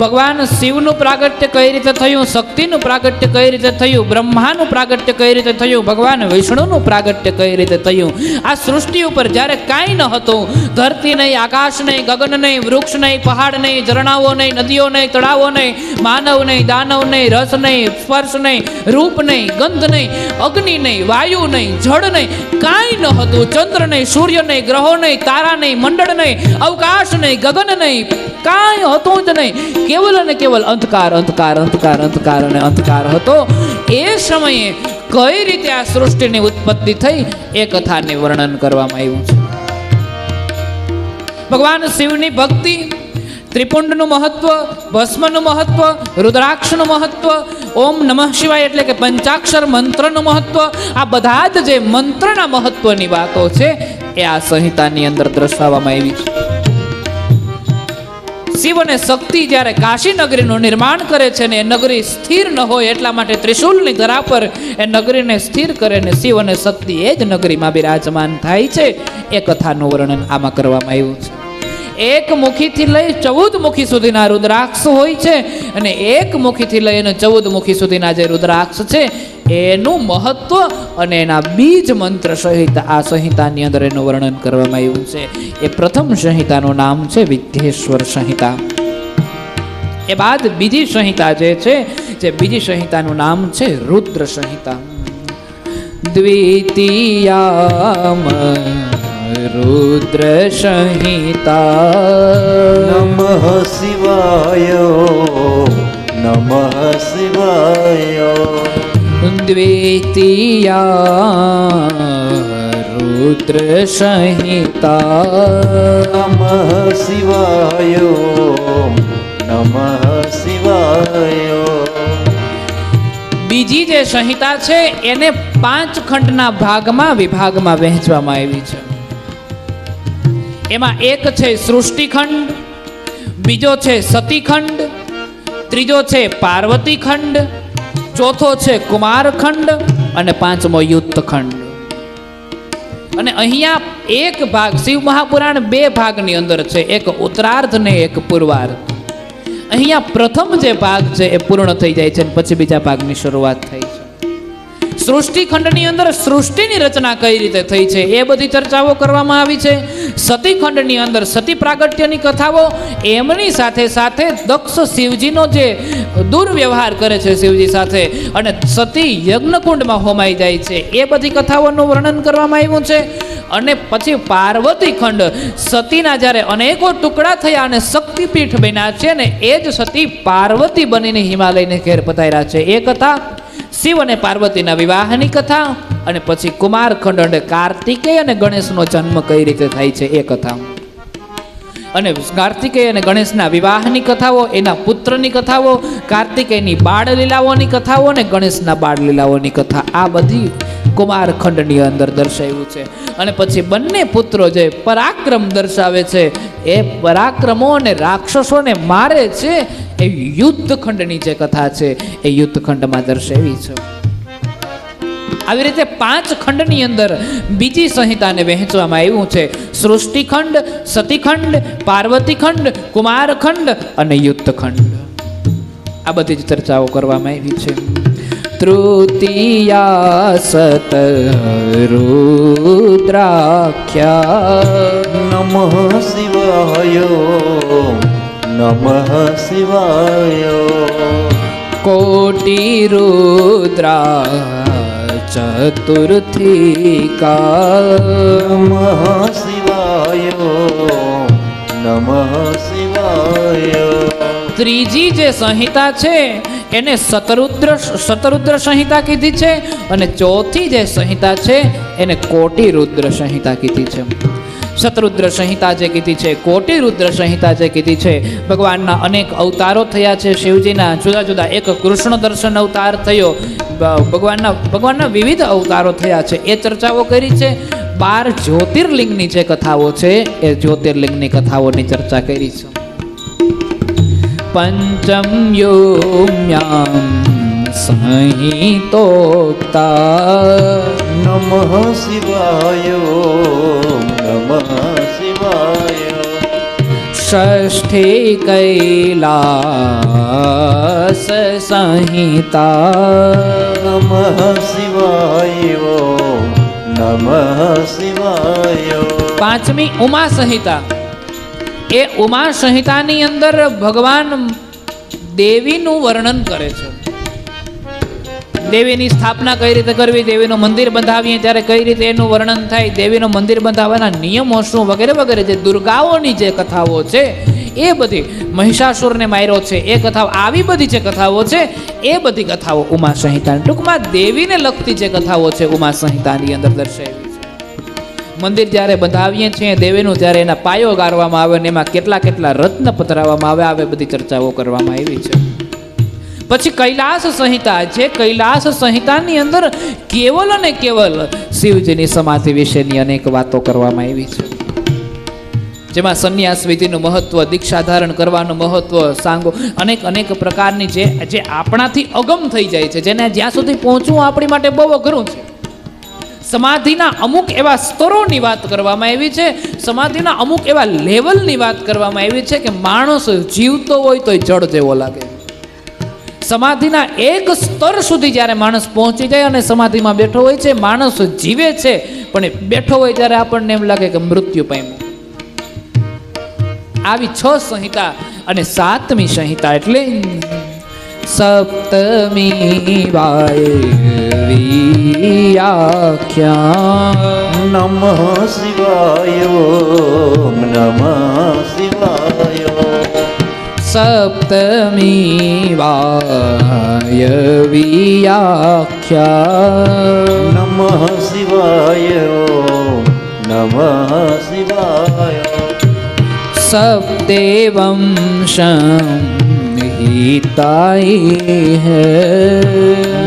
ભગવાન શિવનું પ્રાગટ્ય કઈ રીતે થયું, શક્તિનું પ્રાગટ્ય કઈ રીતે થયું, બ્રહ્માનું પ્રાગટ્ય કઈ રીતે થયું, ભગવાન વિષ્ણુનું પ્રાગટ્ય કઈ રીતે થયું. આ સૃષ્ટિ ઉપર જ્યારે કાંઈ ન હતું, ધરતી નહીં, આકાશ નહીં, ગગન નહીં, વૃક્ષ નહીં, પહાડ નહીં, ઝરણાઓ નહીં, નદીઓ નહીં, તળાવો નહીં, માનવ નહીં, દાનવ નહીં, રસ નહીં, સ્પર્શ નહીં, રૂપ નહીં, ગંધ નહીં, અગ્નિ નહીં, વાયુ નહીં, જળ નહીં, કાંઈ ન હતું. ચંદ્ર નહીં, સૂર્ય નહીં, ગ્રહો નહીં, તારા નહીં, મંડળ નહીં, અવકાશ નહીં, ગગન નહીં, કાંઈ હતું જ નહીં. કેવલ અને કેવલ અંધકાર અંધકાર અંધકાર અંધકાર અને અંધકાર હતો. એ સમયે કઈ રીતે આ સૃષ્ટિની ઉત્પત્તિ થઈ એ કથાને વર્ણન કરવામાં આવ્યું છે. ભગવાન શિવની ભક્તિ, ત્રિપુંડનું મહત્વ, ભસ્મનું મહત્વ, રુદ્રાક્ષનું મહત્વ, ઓમ નમઃ શિવાય એટલે કે પંચાક્ષર મંત્રનું મહત્વ, આ બધા જ જે મંત્રના મહત્વની વાતો છે એ આ સંહિતાની અંદર દર્શાવવામાં આવી છે. શિવ અને શક્તિ જ્યારે કાશી નગરીનું નિર્માણ કરે છે ને એ નગરી સ્થિર ન હોય એટલા માટે ત્રિશૂલની ધરા પર એ નગરીને સ્થિર કરે ને શિવ અને શક્તિ એ જ નગરીમાં બિરાજમાન થાય છે. એ કથાનું વર્ણન આમાં કરવામાં આવ્યું છે. એક મુખીથી લઈ 14 મુખી સુધીના રુદ્રાક્ષ હોય છે અને એક મુખીથી લઈને 14 મુખી સુધીના જે રુદ્રાક્ષ છે એનું મહત્વ અને એના બીજ મંત્ર સહિત આ સંહિતાની અંદર એનું વર્ણન કરવામાં આવ્યું છે. એ પ્રથમ સંહિતાનું નામ છે વિદ્યેશ્વર સંહિતા. એ બાદ બીજી સંહિતા જે છે, જે બીજી સંહિતાનું નામ છે રુદ્ર સંહિતા. દ્વિતીયામ રુદ્ર સંહિતા. નમઃ શિવાય નમઃ શિવાય. દ્વિતીયા રુદ્ર સંહિતા. નમઃ શિવાય નમઃ શિવાય. બીજી જે સંહિતા છે એને 5 ખંડના વિભાગમાં વહેંચવામાં આવી છે. એમાં એક છે સૃષ્ટિખંડ, બીજો છે સતીખંડ, ત્રીજો છે પાર્વતી ખંડ, ચોથો છે કુમાર ખંડ અને પાંચમો યુદ્ધ ખંડ. અને અહીંયા એક ભાગ શિવ મહાપુરાણ 2 ભાગની અંદર છે, એક ઉત્તરાર્ધ ને એક પૂર્વાર્ધ. અહીંયા પ્રથમ જે ભાગ છે એ પૂર્ણ થઈ જાય છે અને પછી બીજા ભાગની શરૂઆત થઈ છે. સૃષ્ટિખંડની અંદર સૃષ્ટિની રચના કઈ રીતે થઈ છે એ બધી ચર્ચાઓ કરવામાં આવી છે. સતીખંડની અંદર સતી પ્રાગટ્યની કથાઓ, એમની સાથે સાથે દક્ષ શિવજીનો જે દુર્વ્યવહાર કરે છે શિવજી સાથે અને સતી યજ્ઞકુંડમાં હોમાઈ જાય છે એ બધી કથાઓનું વર્ણન કરવામાં આવ્યું છે. અને પછી પાર્વતી ખંડ, સતીના જ્યારે અનેકો ટુકડા થયા અને શક્તિપીઠ બન્યા છે ને એ જ સતી પાર્વતી બનીને હિમાલયને ઘેર પધાર્યા છે એ કથા. શિવ અને પાર્વતીના વિવાહની કથા અને પછી કુમાર ખંડ અને કાર્તિકેય અને ગણેશનો જન્મ કઈ રીતે થાય છે એ કથા. અને કાર્તિકેય અને ગણેશના વિવાહની કથાઓ, એના પુત્રની કથાઓ, કાર્તિકેયની બાળ લીલાઓની કથાઓ અને ગણેશના બાળ લીલાઓની કથા, આ બધી કુમાર ખંડની અંદર દર્શાવ્યું છે. અને પછી બંને પુત્રો જે પરાક્રમ દર્શાવે છે એ પરાક્રમો અને રાક્ષસોને મારે છે એ યુદ્ધ ખંડની જે કથા છે એ યુદ્ધ ખંડમાં દર્શાવી છે. આવી રીતે 5 ખંડની અંદર બીજી સંહિતાને વહેંચવામાં આવ્યું છે. સૃષ્ટિખંડ, સતીખંડ, પાર્વતીખંડ, કુમારખંડ અને યુદ્ધ ખંડ. આ બધી જ ચર્ચાઓ કરવામાં આવી છે. તૃતીયા સત રુદ્રાખ્યા. નમઃ શિવાય નમઃ શિવાય. કોટિ રુદ્રા ચતુર્થિકા. નમઃ શિવાય નમઃ શિવાય. ત્રીજી જે સંહિતા છે એને શતરુદ્ર સંહિતા કીધી છે અને ચોથી જે સંહિતા છે એને કોટિ રુદ્ર સંહિતા કીધી છે. શતરુદ્ર સંહિતા જે કીધી છે, કોટિ રુદ્ર સંહિતા જે કીધી છે, ભગવાનના અનેક અવતારો થયા છે શિવજીના જુદા જુદા. એક કૃષ્ણ દર્શન અવતાર થયો, ભગવાનના વિવિધ અવતારો થયા છે એ ચર્ચાઓ કરી છે. 12 જ્યોતિર્લિંગની જે કથાઓ છે એ જ્યોતિર્લિંગની કથાઓની ચર્ચા કરી છે. પંચમ યોમ્યામ સંહિતોક્તા નમઃ શિવાય નમઃ શિવાય ષષ્ઠી કૈલાસ સંહિતા નમઃ શિવાય નમઃ શિવાય પાંચમી ઉમા સંહિતા. એ ઉમા સંહિતાની અંદર ભગવાન દેવીનું વર્ણન કરે છે. દેવીની સ્થાપના કઈ રીતે કરવી, દેવીનું મંદિર બંધાવીએ ત્યારે કઈ રીતે એનું વર્ણન થાય, દેવીનું મંદિર બંધાવવાના નિયમો શું વગેરે વગેરે. જે દુર્ગાઓની જે કથાઓ છે એ બધી, મહિષાસુરને માર્યો છે એ કથાઓ, આવી બધી જે કથાઓ છે એ બધી કથાઓ ઉમા સંહિતા, ટૂંકમાં દેવીને લગતી જે કથાઓ છે ઉમા સંહિતાની અંદર દર્શાવી છે. મંદિર જ્યારે બંધાવીએ છીએ દેવીનું ત્યારે એના પાયો ગાળવામાં આવે અને એમાં કેટલા કેટલા રત્ન પધરાવવામાં આવે, આવે બધી ચર્ચાઓ કરવામાં આવી છે. પછી કૈલાસ સંહિતા, જે કૈલાસ સંહિતાની અંદર કેવલ અને કેવલ શિવજીની સમાધિ વિશેની અનેક વાતો કરવામાં આવી છે. જેમાં સંન્યાસ વિધિનું મહત્વ, દીક્ષા ધારણ કરવાનું મહત્વ, સાંગો, અનેક અનેક પ્રકારની જે આપણાથી અગમ થઈ જાય છે, જેને જ્યાં સુધી પહોંચવું આપણી માટે બહુ અઘરું છે. સમાધિના અમુક એવા સ્તરોની વાત કરવામાં આવી છે, સમાધિના અમુક એવા લેવલની વાત કરવામાં આવી છે કે માણસ જીવતો હોય તો જડ જેવો લાગે. સમાધિના એક સ્તર સુધી જ્યારે માણસ પહોંચી જાય અને સમાધિમાં બેઠો હોય છે, માણસ જીવે છે પણ બેઠો હોય ત્યારે આપણને એમ લાગે કે મૃત્યુ પામ્યું. આવી 6 સંહિતા અને 7મી સંહિતા એટલે સપ્તમી વાયવ્યાખ્યા નમઃ શિવાય નમઃ શિવાય સપ્તમી વાયવ્યાખ્યા નમઃ શિવાય નમઃ શિવાય સપ્તેવં સંહિતાય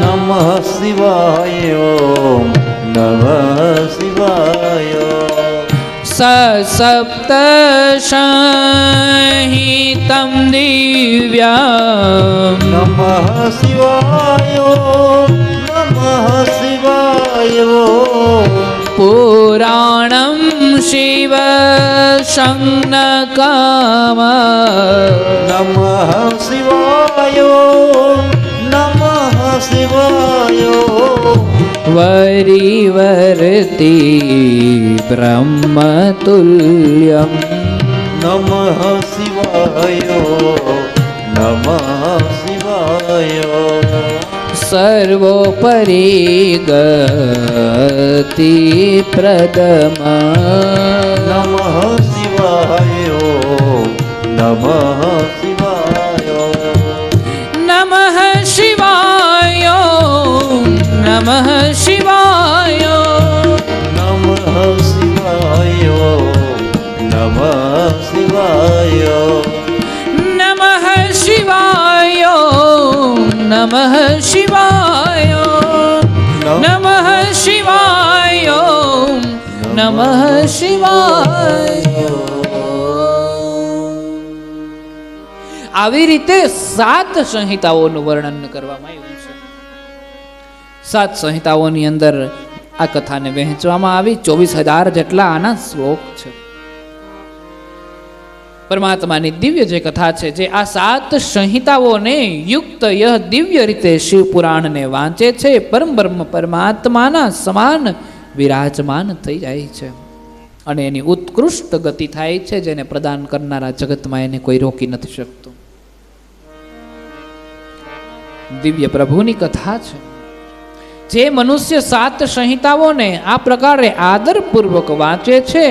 નમઃ શિવાય નમઃ શિવાય સપ્ત સંહિતં દિવ્યં નમઃ શિવાય નમઃ શિવાય પુરાણં શિવ સંનકામ નમઃ શિવાય નમઃ શિવાય વરિવર્તી બ્રહ્મતુલ્યં નમઃ શિવાય નમઃ શિવાય સર્વોપરી ગતિ પ્રદમ નમઃ શિવાય નમઃ શિવાય નમઃ શિવાય નમઃ શિવાય નમઃ શિવાય નમઃ શિવાય નમઃ શિવાય નમઃ શિવાય નમઃ શિવાય નમઃ શિવાય. આવી રીતે 7 સંહિતાઓનું વર્ણન કરવામાં આવ્યું છે. 7 સંહિતાઓની અંદર આ કથાને વહેંચવામાં આવી. 24,000 જેટલા આના શ્લોક છે. પરમાત્માની દિવ્ય જે કથા છે, જે આ 7 સંહિતાઓને યુક્ત યહ દિવ્ય રીતે શિવ પુરાણને વાંચે છે, પરમ બ્રહ્મ પરમાત્માના સમાન વિરાજમાન થઈ જાય છે અને એની ઉત્કૃષ્ટ ગતિ થાય છે, જેને પ્રદાન કરનારા જગતમાં એને કોઈ રોકી નથી શકતું. દિવ્ય પ્રભુની કથા છે. જે મનુષ્ય 7 સંહિતાઓને આ પ્રકારે આદરપૂર્વક વાંચે છે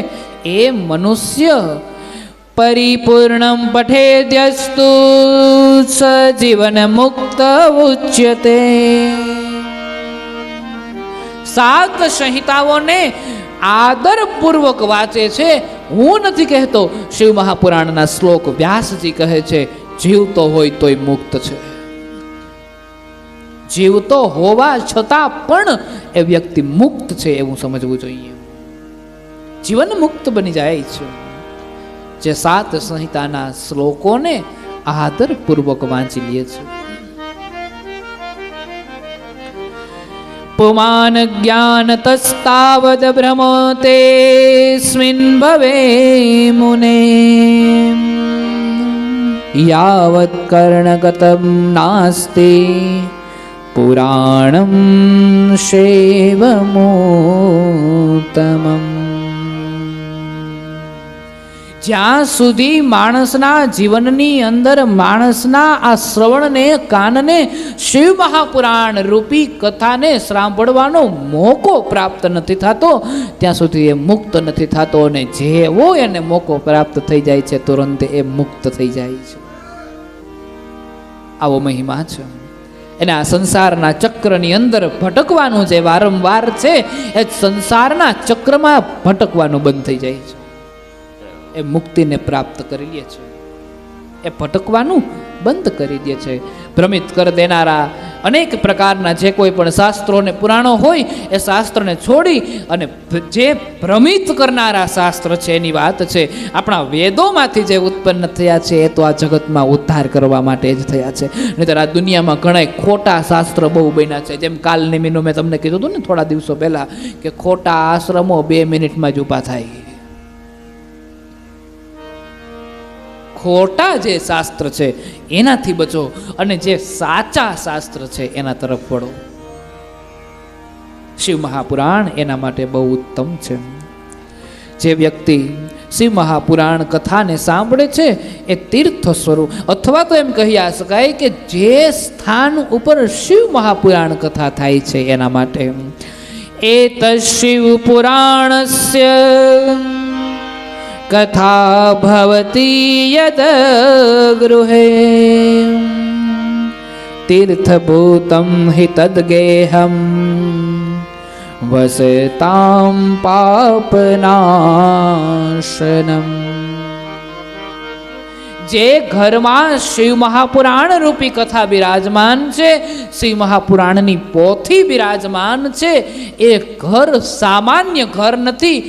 એ મનુષ્ય પરિપૂર્ણમ પઠેદ્યસ્તુ સજીવન મુક્ત ઉચ્યતે. 7 સંહિતાઓને આદરપૂર્વક વાંચે છે. હું નથી કહેતો, શિવ મહાપુરાણના શ્લોક વ્યાસજી કહે છે જીવતો હોય તોય મુક્ત છે. જીવતો હોવા છતાં પણ એ વ્યક્તિ મુક્ત છે એવું સમજવું જોઈએ. જીવન મુક્ત બની જાય છે જે 7 સંહિતાના શ્લોકોને આદરપૂર્વક વાંચી લે છે. પુમાન જ્ઞાન તસ્તાવદ ભ્રમતેસ્મિન ભવે મુને યાવત કર્ણગતમ નાસ્તિ પુરાણમ શૈવમોત્તમમ. જ્યાં સુધી માણસના જીવનની અંદર માણસના આ શ્રવણને કાનને શિવ મહાપુરાણ રૂપી કથાને સાંભળવાનો મોકો પ્રાપ્ત નથી થતો ત્યાં સુધી એ મુક્ત નથી થતો, અને જેવો એને મોકો પ્રાપ્ત થઈ જાય છે તુરંત એ મુક્ત થઈ જાય છે. આવો મહિમા છે. એને આ સંસારના ચક્રની અંદર ભટકવાનું જે વારંવાર છે એ સંસારના ચક્રમાં ભટકવાનું બંધ થઈ જાય છે. એ મુક્તિને પ્રાપ્ત કરી લે છે, એ ભટકવાનું બંધ કરી દે છે. ભ્રમિત કરી દેનારા અનેક પ્રકારના જે કોઈ પણ શાસ્ત્રો અને પુરાણો હોય એ શાસ્ત્રને છોડી અને જે ભ્રમિત કરનારા શાસ્ત્ર છે એની વાત છે. આપણા વેદોમાંથી જે ઉત્પન્ન થયા છે એ તો આ જગતમાં ઉદ્ધાર કરવા માટે જ થયા છે. નહીંતર આ દુનિયામાં ઘણા ખોટા શાસ્ત્ર બહુ બન્યા છે. જેમ કાલ નિમિત્તે મેં તમને કીધું હતું ને થોડા દિવસો પહેલા કે ખોટા આશ્રમો 2 મિનિટમાં જ ઊભા થાય. ખોટા જે શાસ્ત્ર છે એનાથી બચો અને જે સાચા શાસ્ત્ર છે એના તરફ વળો. શિવ મહાપુરાણ એના માટે બહુ ઉત્તમ છે. જે વ્યક્તિ શિવ મહાપુરાણ કથાને સાંભળે છે એ તીર્થ સ્વરૂપ, અથવા તો એમ કહી શકાય કે જે સ્થાન ઉપર શિવ મહાપુરાણ કથા થાય છે એના માટે એત શિવ પુરાણસ્ય કથા ભવતી યદ ગૃહે તીર્થભૂતમ હિ તદ્ગેહમ વસતામ પાપનાશનમ. જે ઘરમાં શિવ મહાપુરાણ રૂપી કથા બિરાજમાન છે, શિવ મહાપુરાણની પોથી બિરાજમાન છે, એ ઘર સામાન્ય ઘર નથી.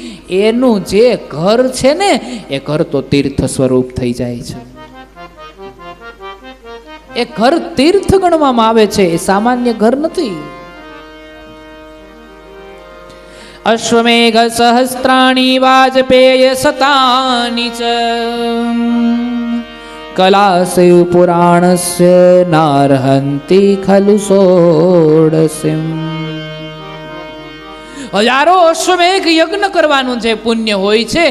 એનું જે ઘર છે ને એ ઘર તો તીર્થ સ્વરૂપ થઈ જાય છે. એ ઘર તીર્થ ગણવામાં આવે છે, એ સામાન્ય ઘર નથી. અશ્વમેઘ સહસ્ત્રાણી વાજપેય શતાની ચ કલા શિવ પુરાણસ્ય નારહંતિ ખલુ ષોડશીમ. હજારો અશ્વમેઘ યજ્ઞ કરવાનું જે પુણ્ય હોય છે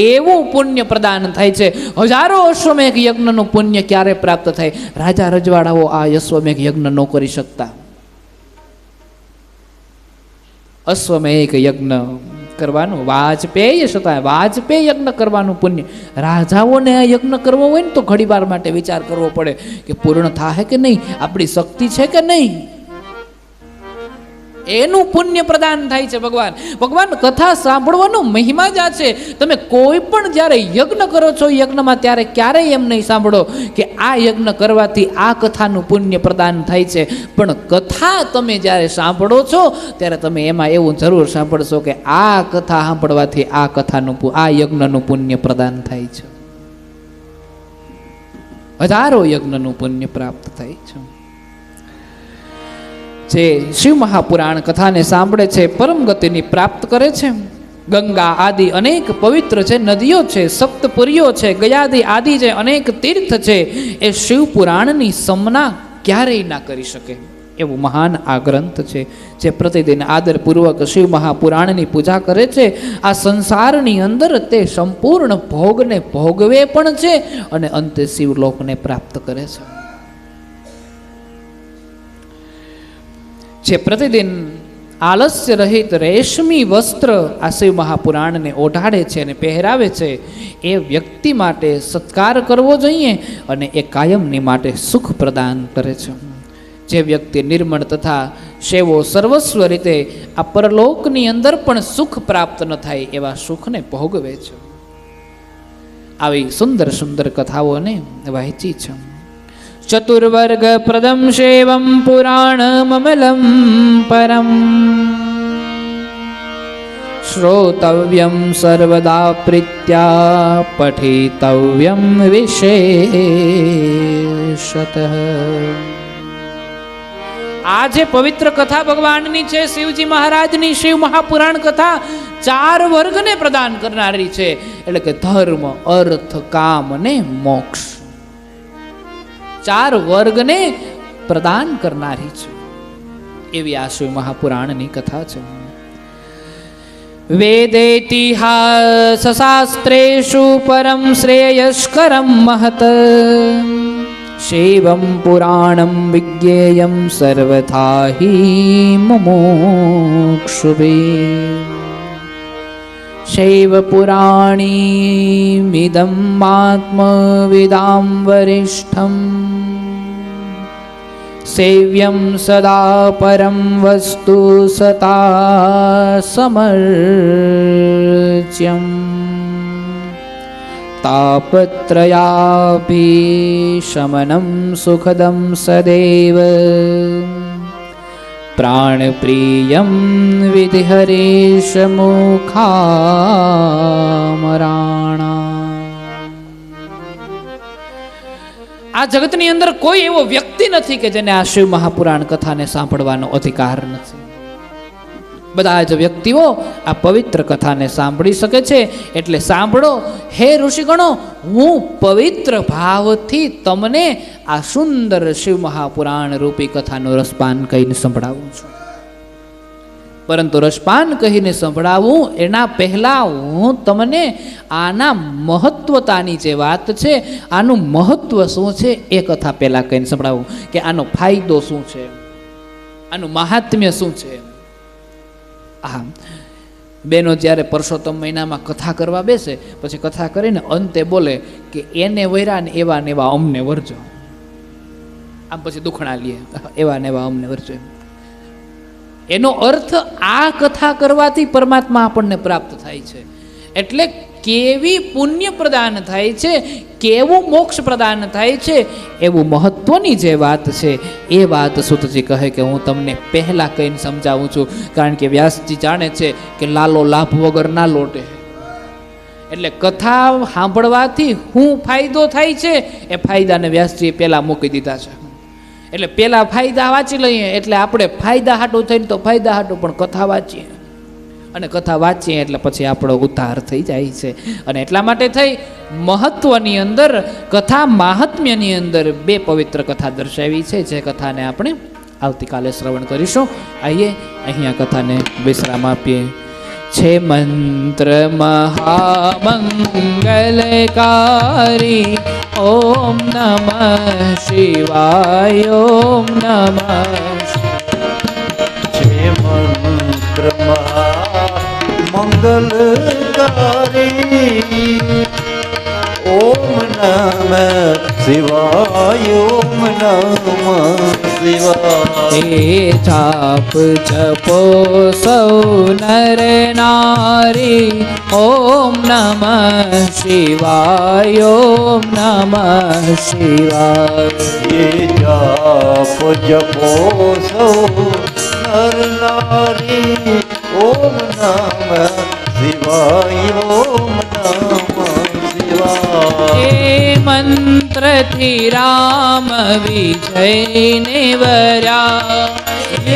એવું પુણ્ય પ્રદાન થાય છે. હજારો અશ્વમેઘ યજ્ઞનું પુણ્ય ક્યારે પ્રાપ્ત થાય? રાજા રજવાડાઓ આ અશ્વમેઘ યજ્ઞ ન કરી શકતા. અશ્વમેઘ યજ્ઞ કરવાનું, વાજપેય છતાં વાજપેય યજ્ઞ કરવાનું પુણ્ય. રાજાઓને આ યજ્ઞ કરવો હોય ને તો ઘણી વાર માટે વિચાર કરવો પડે કે પૂર્ણ થાય કે નહીં, આપણી શક્તિ છે કે નહીં. એનું પુણ્ય પ્રદાન થાય છે ભગવાન કથા સાંભળવાનો મહિમા જ આ છે. તમે કોઈ પણ જ્યારે યજ્ઞ કરો છો યજ્ઞમાં ત્યારે ક્યારેય એમ નહીં સાંભળો કે આ યજ્ઞ કરવાથી આ કથાનું પુણ્ય પ્રદાન થાય છે. પણ કથા તમે જ્યારે સાંભળો છો ત્યારે તમે એમાં એવું જરૂર સાંભળશો કે આ કથા સાંભળવાથી આ કથાનું આ યજ્ઞનું પુણ્ય પ્રદાન થાય છે. હજારો યજ્ઞનું પુણ્ય પ્રાપ્ત થાય છે. જે શિવ મહાપુરાણ કથાને સાંભળે છે પરમ ગતિની પ્રાપ્ત કરે છે. ગંગા આદિ અનેક પવિત્ર છે નદીઓ છે, સપ્તપુરીઓ છે, ગયાદિ આદિ જે અનેક તીર્થ છે એ શિવ પુરાણની સમના ક્યારેય ના કરી શકે એવું મહાન આ ગ્રંથ છે. જે પ્રતિદિન આદરપૂર્વક શિવ મહાપુરાણની પૂજા કરે છે આ સંસારની અંદર તે સંપૂર્ણ ભોગને ભોગવે પણ છે અને અંતે શિવલોકને પ્રાપ્ત કરે છે. જે પ્રતિદિન આલસ્ય રહિત રેશમી વસ્ત્ર આ શિવ મહાપુરાણને ઓઢાડે છે અને પહેરાવે છે એ વ્યક્તિ માટે સત્કાર કરવો જોઈએ અને એ કાયમની માટે સુખ પ્રદાન કરે છે. જે વ્યક્તિ નિર્મળ તથા સેવો સર્વસ્વ રીતે આ પરલોકની અંદર પણ સુખ પ્રાપ્ત ન થાય એવા સુખને ભોગવે છે. આવી સુંદર સુંદર કથાઓને વહેંચી છે. ચતુર્વર્ગ પ્રદમ શૈવમ પુરાણમમલમ પરમ શ્રોતવ્યમ સર્વદા પ્રીત્યા પઠિતવ્યમ વિશેષતઃ. આ જે પવિત્ર કથા ભગવાનની છે, શિવજી મહારાજની શિવ મહાપુરાણ કથા 4 વર્ગને પ્રદાન કરનારી છે. એટલે કે ધર્મ, અર્થ, કામ અને મોક્ષ, 4 વર્ગને પ્રદાન કરનારી છે. એવી આ શિવ મહાપુરાણની કથા છે. વેદેતિહાસ શાસ્ત્રેષુ પરમ શ્રેયસ્કરમ મહત શૈવમ પુરાણમ વિજ્ઞેયમ સર્વથા હિ મુમુક્ષુભિः. શૈવ પુરાણીમિદં આત્મવિદાં વરિષ્ઠં સેવ્યં સદા પરમ વસ્તુ સતા સમર્ચ્યમ તાપત્રયાભિશમનં સુખદં સદૈવ પ્રાણપ્રિયં વિધિહરેશ મુખામરાણા. આ જગતની અંદર કોઈ એવો વ્યક્તિ નથી કે જેને આ શિવ મહાપુરાણ કથાને સાંભળવાનો અધિકાર નથી. બધા જ વ્યક્તિઓ આ પવિત્ર કથાને સાંભળી શકે છે. એટલે સાંભળો હે ઋષિગણો, હું પવિત્ર ભાવથી તમને આ સુંદર શિવ મહાપુરાણ રૂપી કથાનું રસપાન કહીને સંભળાવું છું. પરંતુ રસપાન કહીને સંભળાવું એના પહેલા હું તમને આના મહત્વતાની જે વાત છે, આનું મહત્વ શું છે એ કથા પહેલા કહીને સંભળાવું કે આનો ફાયદો શું છે, આનું મહાત્મ્ય શું છે. હા, બેનો જ્યારે પરસોત્તમ મહિનામાં કથા કરવા બેસે, પછી કથા કરીને અંતે બોલે કે એને વૈરા ને એવા અમને વરજો. આમ પછી દુખણા લે, એવા ને એવા અમને વરજો. એનો અર્થ આ કથા કરવાથી પરમાત્મા આપણને પ્રાપ્ત થાય છે. એટલે કેવી પુણ્ય પ્રદાન થાય છે, કેવું મોક્ષ પ્રદાન થાય છે, એવું મહત્વની જે વાત છે એ વાત સૂતજી કહે કે હું તમને પહેલા કહીને સમજાવું છું. કારણ કે વ્યાસજી જાણે છે કે લાલો લાભ વગર ના લોટે. એટલે કથા સાંભળવાથી શું ફાયદો થાય છે એ ફાયદાને વ્યાસજીએ પહેલા મૂકી દીધા છે. એટલે પેલા ફાયદા વાંચી લઈએ, એટલે આપણે ફાયદા હાટું થઈને તો ફાયદા હાટું પણ કથા વાંચીએ, અને કથા વાંચીએ એટલે પછી આપણો ઉદ્ધાર થઈ જાય છે. અને એટલા માટે થઈ મહત્વની અંદર, કથા મહાત્મ્યની અંદર 2 પવિત્ર કથા દર્શાવી છે, જે કથાને આપણે આવતીકાલે શ્રવણ કરીશું. આઈએ અહીંયા કથાને વિશ્રામ આપીએ. છે મંત્ર મહામંગલકારી ઓમ નમઃ શિવાય ઓમ નમઃ શિવાય. છે મંત્ર મહામંગલકારી ઓમ નમઃ શિવાય ઓમ નમઃ શિવાય. એ જાપ જપો સૌ નર નારી ઓમ નમઃ શિવાય ઓમ નમઃ શિવાય. એ જાપ જપો સૌ નર નારી ઓમ નમઃ શિવાય ઓમ નમઃ શિવાય. એ મંત્રથી રામ વિજયને વર્યા,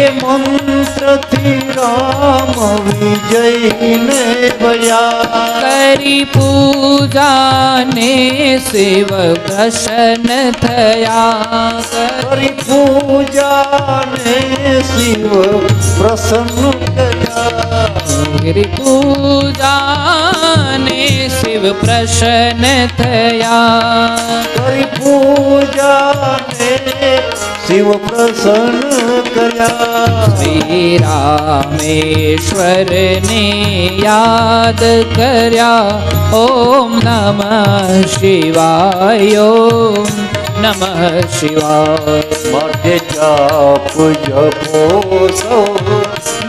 એ મંત્રથી રામ વિજયને ભયા. કરી પૂજાને શિવ પ્રસન્ન થયા. કરી પૂજાને શિવ પ્રસન્ન કર્યા. કરી પૂજાને શિવ પ્રસન્ન થયા. કરી પૂજાને શિવ પ્રસન્ન કર્યા. શ્રી રામેશ્વરને યાદ કર્યા. ઓમ નમઃ શિવાય ઓમ નમઃ શિવાય. માટે જાપ જપો સૌ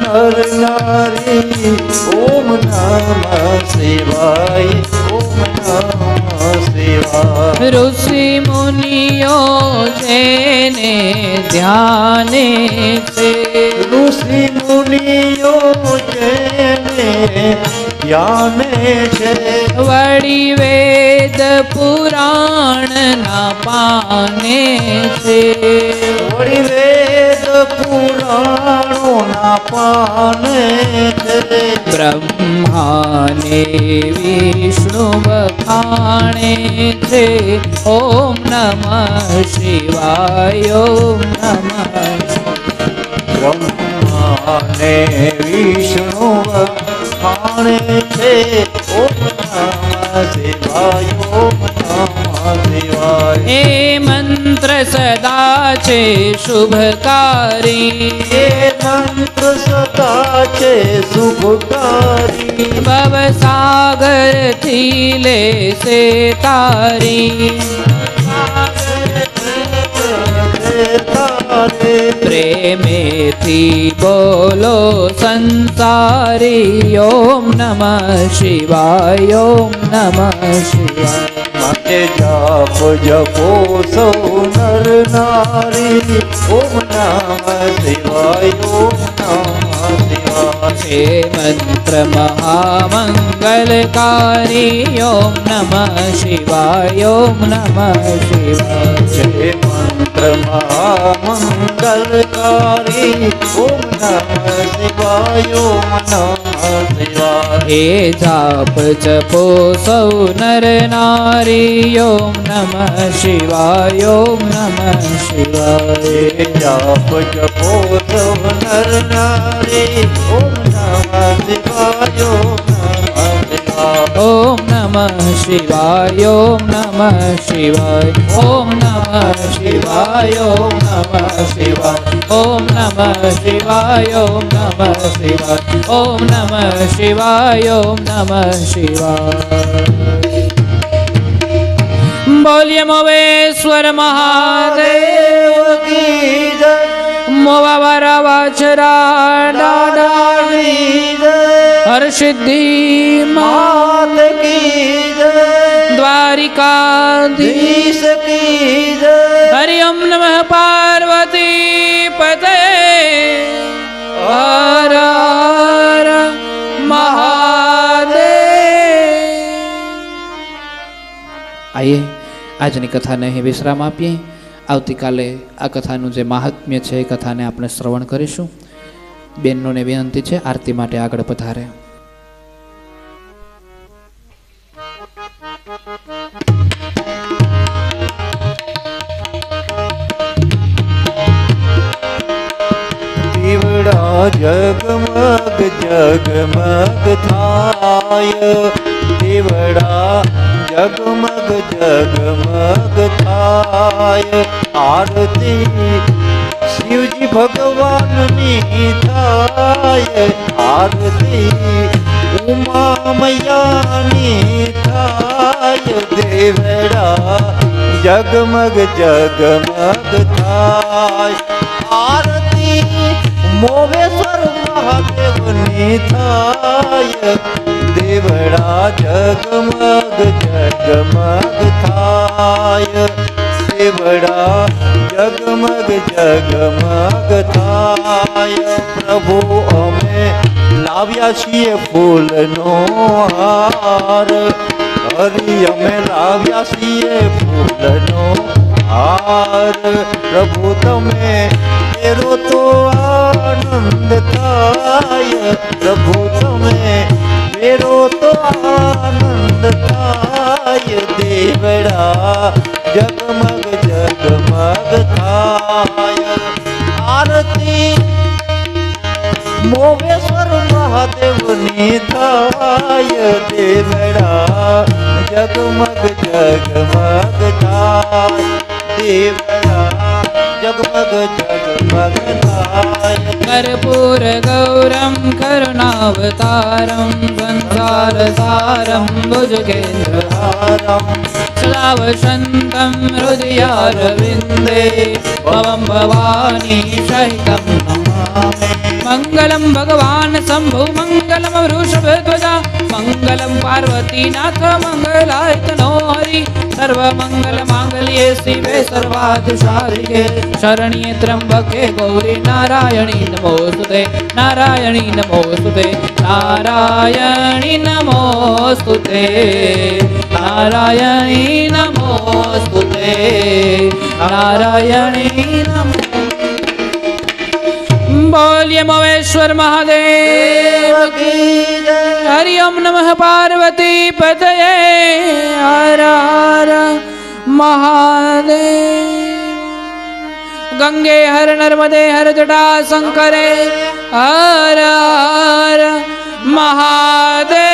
નર નારી ઓમ નમઃ શિવાય ઓમ નમઃ શિવાય. ઋષિ મુનિઓ જેને ધ્યાને છે, ઋષિ મુનિઓ જેને ધ્યાને છે. વળી વેદ પુરાણના પાને છે. વળી વેદ વરાણોના પાને છે બ્રહ્માને વિષ્ણુ વખાણે છે ઓમ નમઃ શિવાય ઓમ નમઃ બ્રહ્માને વિષ્ણુ વખાણે છે ઓમ નમઃ શિવાય ઓમ નમઃ શિવાય એ મંત્ર સદા છે શુભકારી એ મંત્ર સદા છે શુભકારી ભવસાગરથી લેશે તારી પ્રેમેથી બોલો સંસારી ઓમ નમઃ શિવાય ઓમ નમઃ શિવાય માટે જાપ જપો સૌ નર નારી ઓમ નમઃ શિવાય ઓમ નમઃ શિવાય હે મંત્ર મહામંગલકારી ઓમ નમઃ શિવાય ઓમ નમઃ શિવાય જય મંત્ર મહામંગલકારી ઓમ નમઃ શિવાય ઓમ નમઃ શિવાય હે જાપ જપો સૌ નર નારી ઓમ નમઃ શિવાય ઓમ નમઃ શિવાય હે જાપ જપો સૌ નર નારી ઓમ નમઃ શિવાય ઓમ નમઃ શિવાય ઓમ નમઃ શિવાય ઓમ નમઃ શિવાય ઓમ નમઃ શિવાય ઓમ નમઃ શિવાય ઓમ નમઃ શિવાય ઓમ નમઃ શિવાય ઓમ નમઃ શિવાય બોલીએ મોવેશ્વર મહાદેવ કી જય મોવા વારા વાછરા દાદાની જય હરસિદ્ધિ માત કી જય દ્વારિકાધીશ ધીશ કી જય હરિ ઓમ નમઃ પાર્વતી પતે હર હર મહાદેવ આઈએ આજની કથાને અહીં વિશ્રામ આપીએ આવતીકાલે આ કથાનું જે મહાત્મ્ય છે એ કથાને આપણે શ્રવણ કરીશું બેનોને વિનંતી છે આરતી માટે આગળ પધારે દીવડા જગમગ જગમગ થાય દીવડા જગમગ જગમગ થાય આરતી શિવજી ભગવાનની થાય આરતી ઉમા મૈયાની થાય દેવડા જગમગ જગમગ થાય આરતી મોવેશ્વર મહાદેવની થાય દેવડા જગમગ જગમગ થાય દેવડા જગમગ જગમગ થાય પ્રભુ અમે લાવ્યા છીએ ફૂલનો હાર હરી અમે લાવ્યા છીએ ફૂલનો હાર પ્રભુ તમે પહેરો તો આનંદ થાય પ્રભુ તમે પહેરો તો આનંદ થાય દેવડા જગમગ જગમગ થાય આરતી મોવેશ્વર મહાદેવની થાય દેવડા જગમગ જગમગ થાય દેવડા જગમગ જગમગ થાય कर्पूर गौरम करुणावतारम संसार सारम भुजगेन्द्रहारम सदा वसन्तं हृदयारविन्दे भवं भवानी सहितं नमामि मंगलम भगवान शंभु मंगलम वृषभध्वजा मंगलम पार्वतीनाथ मंगलाय तनो हरि सर्वमंगल मांगल्ये शिवे सर्वार्थसाधिके शरण्ये त्र्यंबके गौरी नारायणी नमोस्तुते नारायणी नमोस्तुते नारायणी नमोस्तुते नारायणी नमोस्तुते नारायणी नमो મવેશ્વર મહાદેવ કી જય. હરિ ઓમ નમઃ પાર્વતી પતયે હર હર મહાદેવ ગંગે હર નર્મદે હર જટા શંકરે હર હર મહાદેવ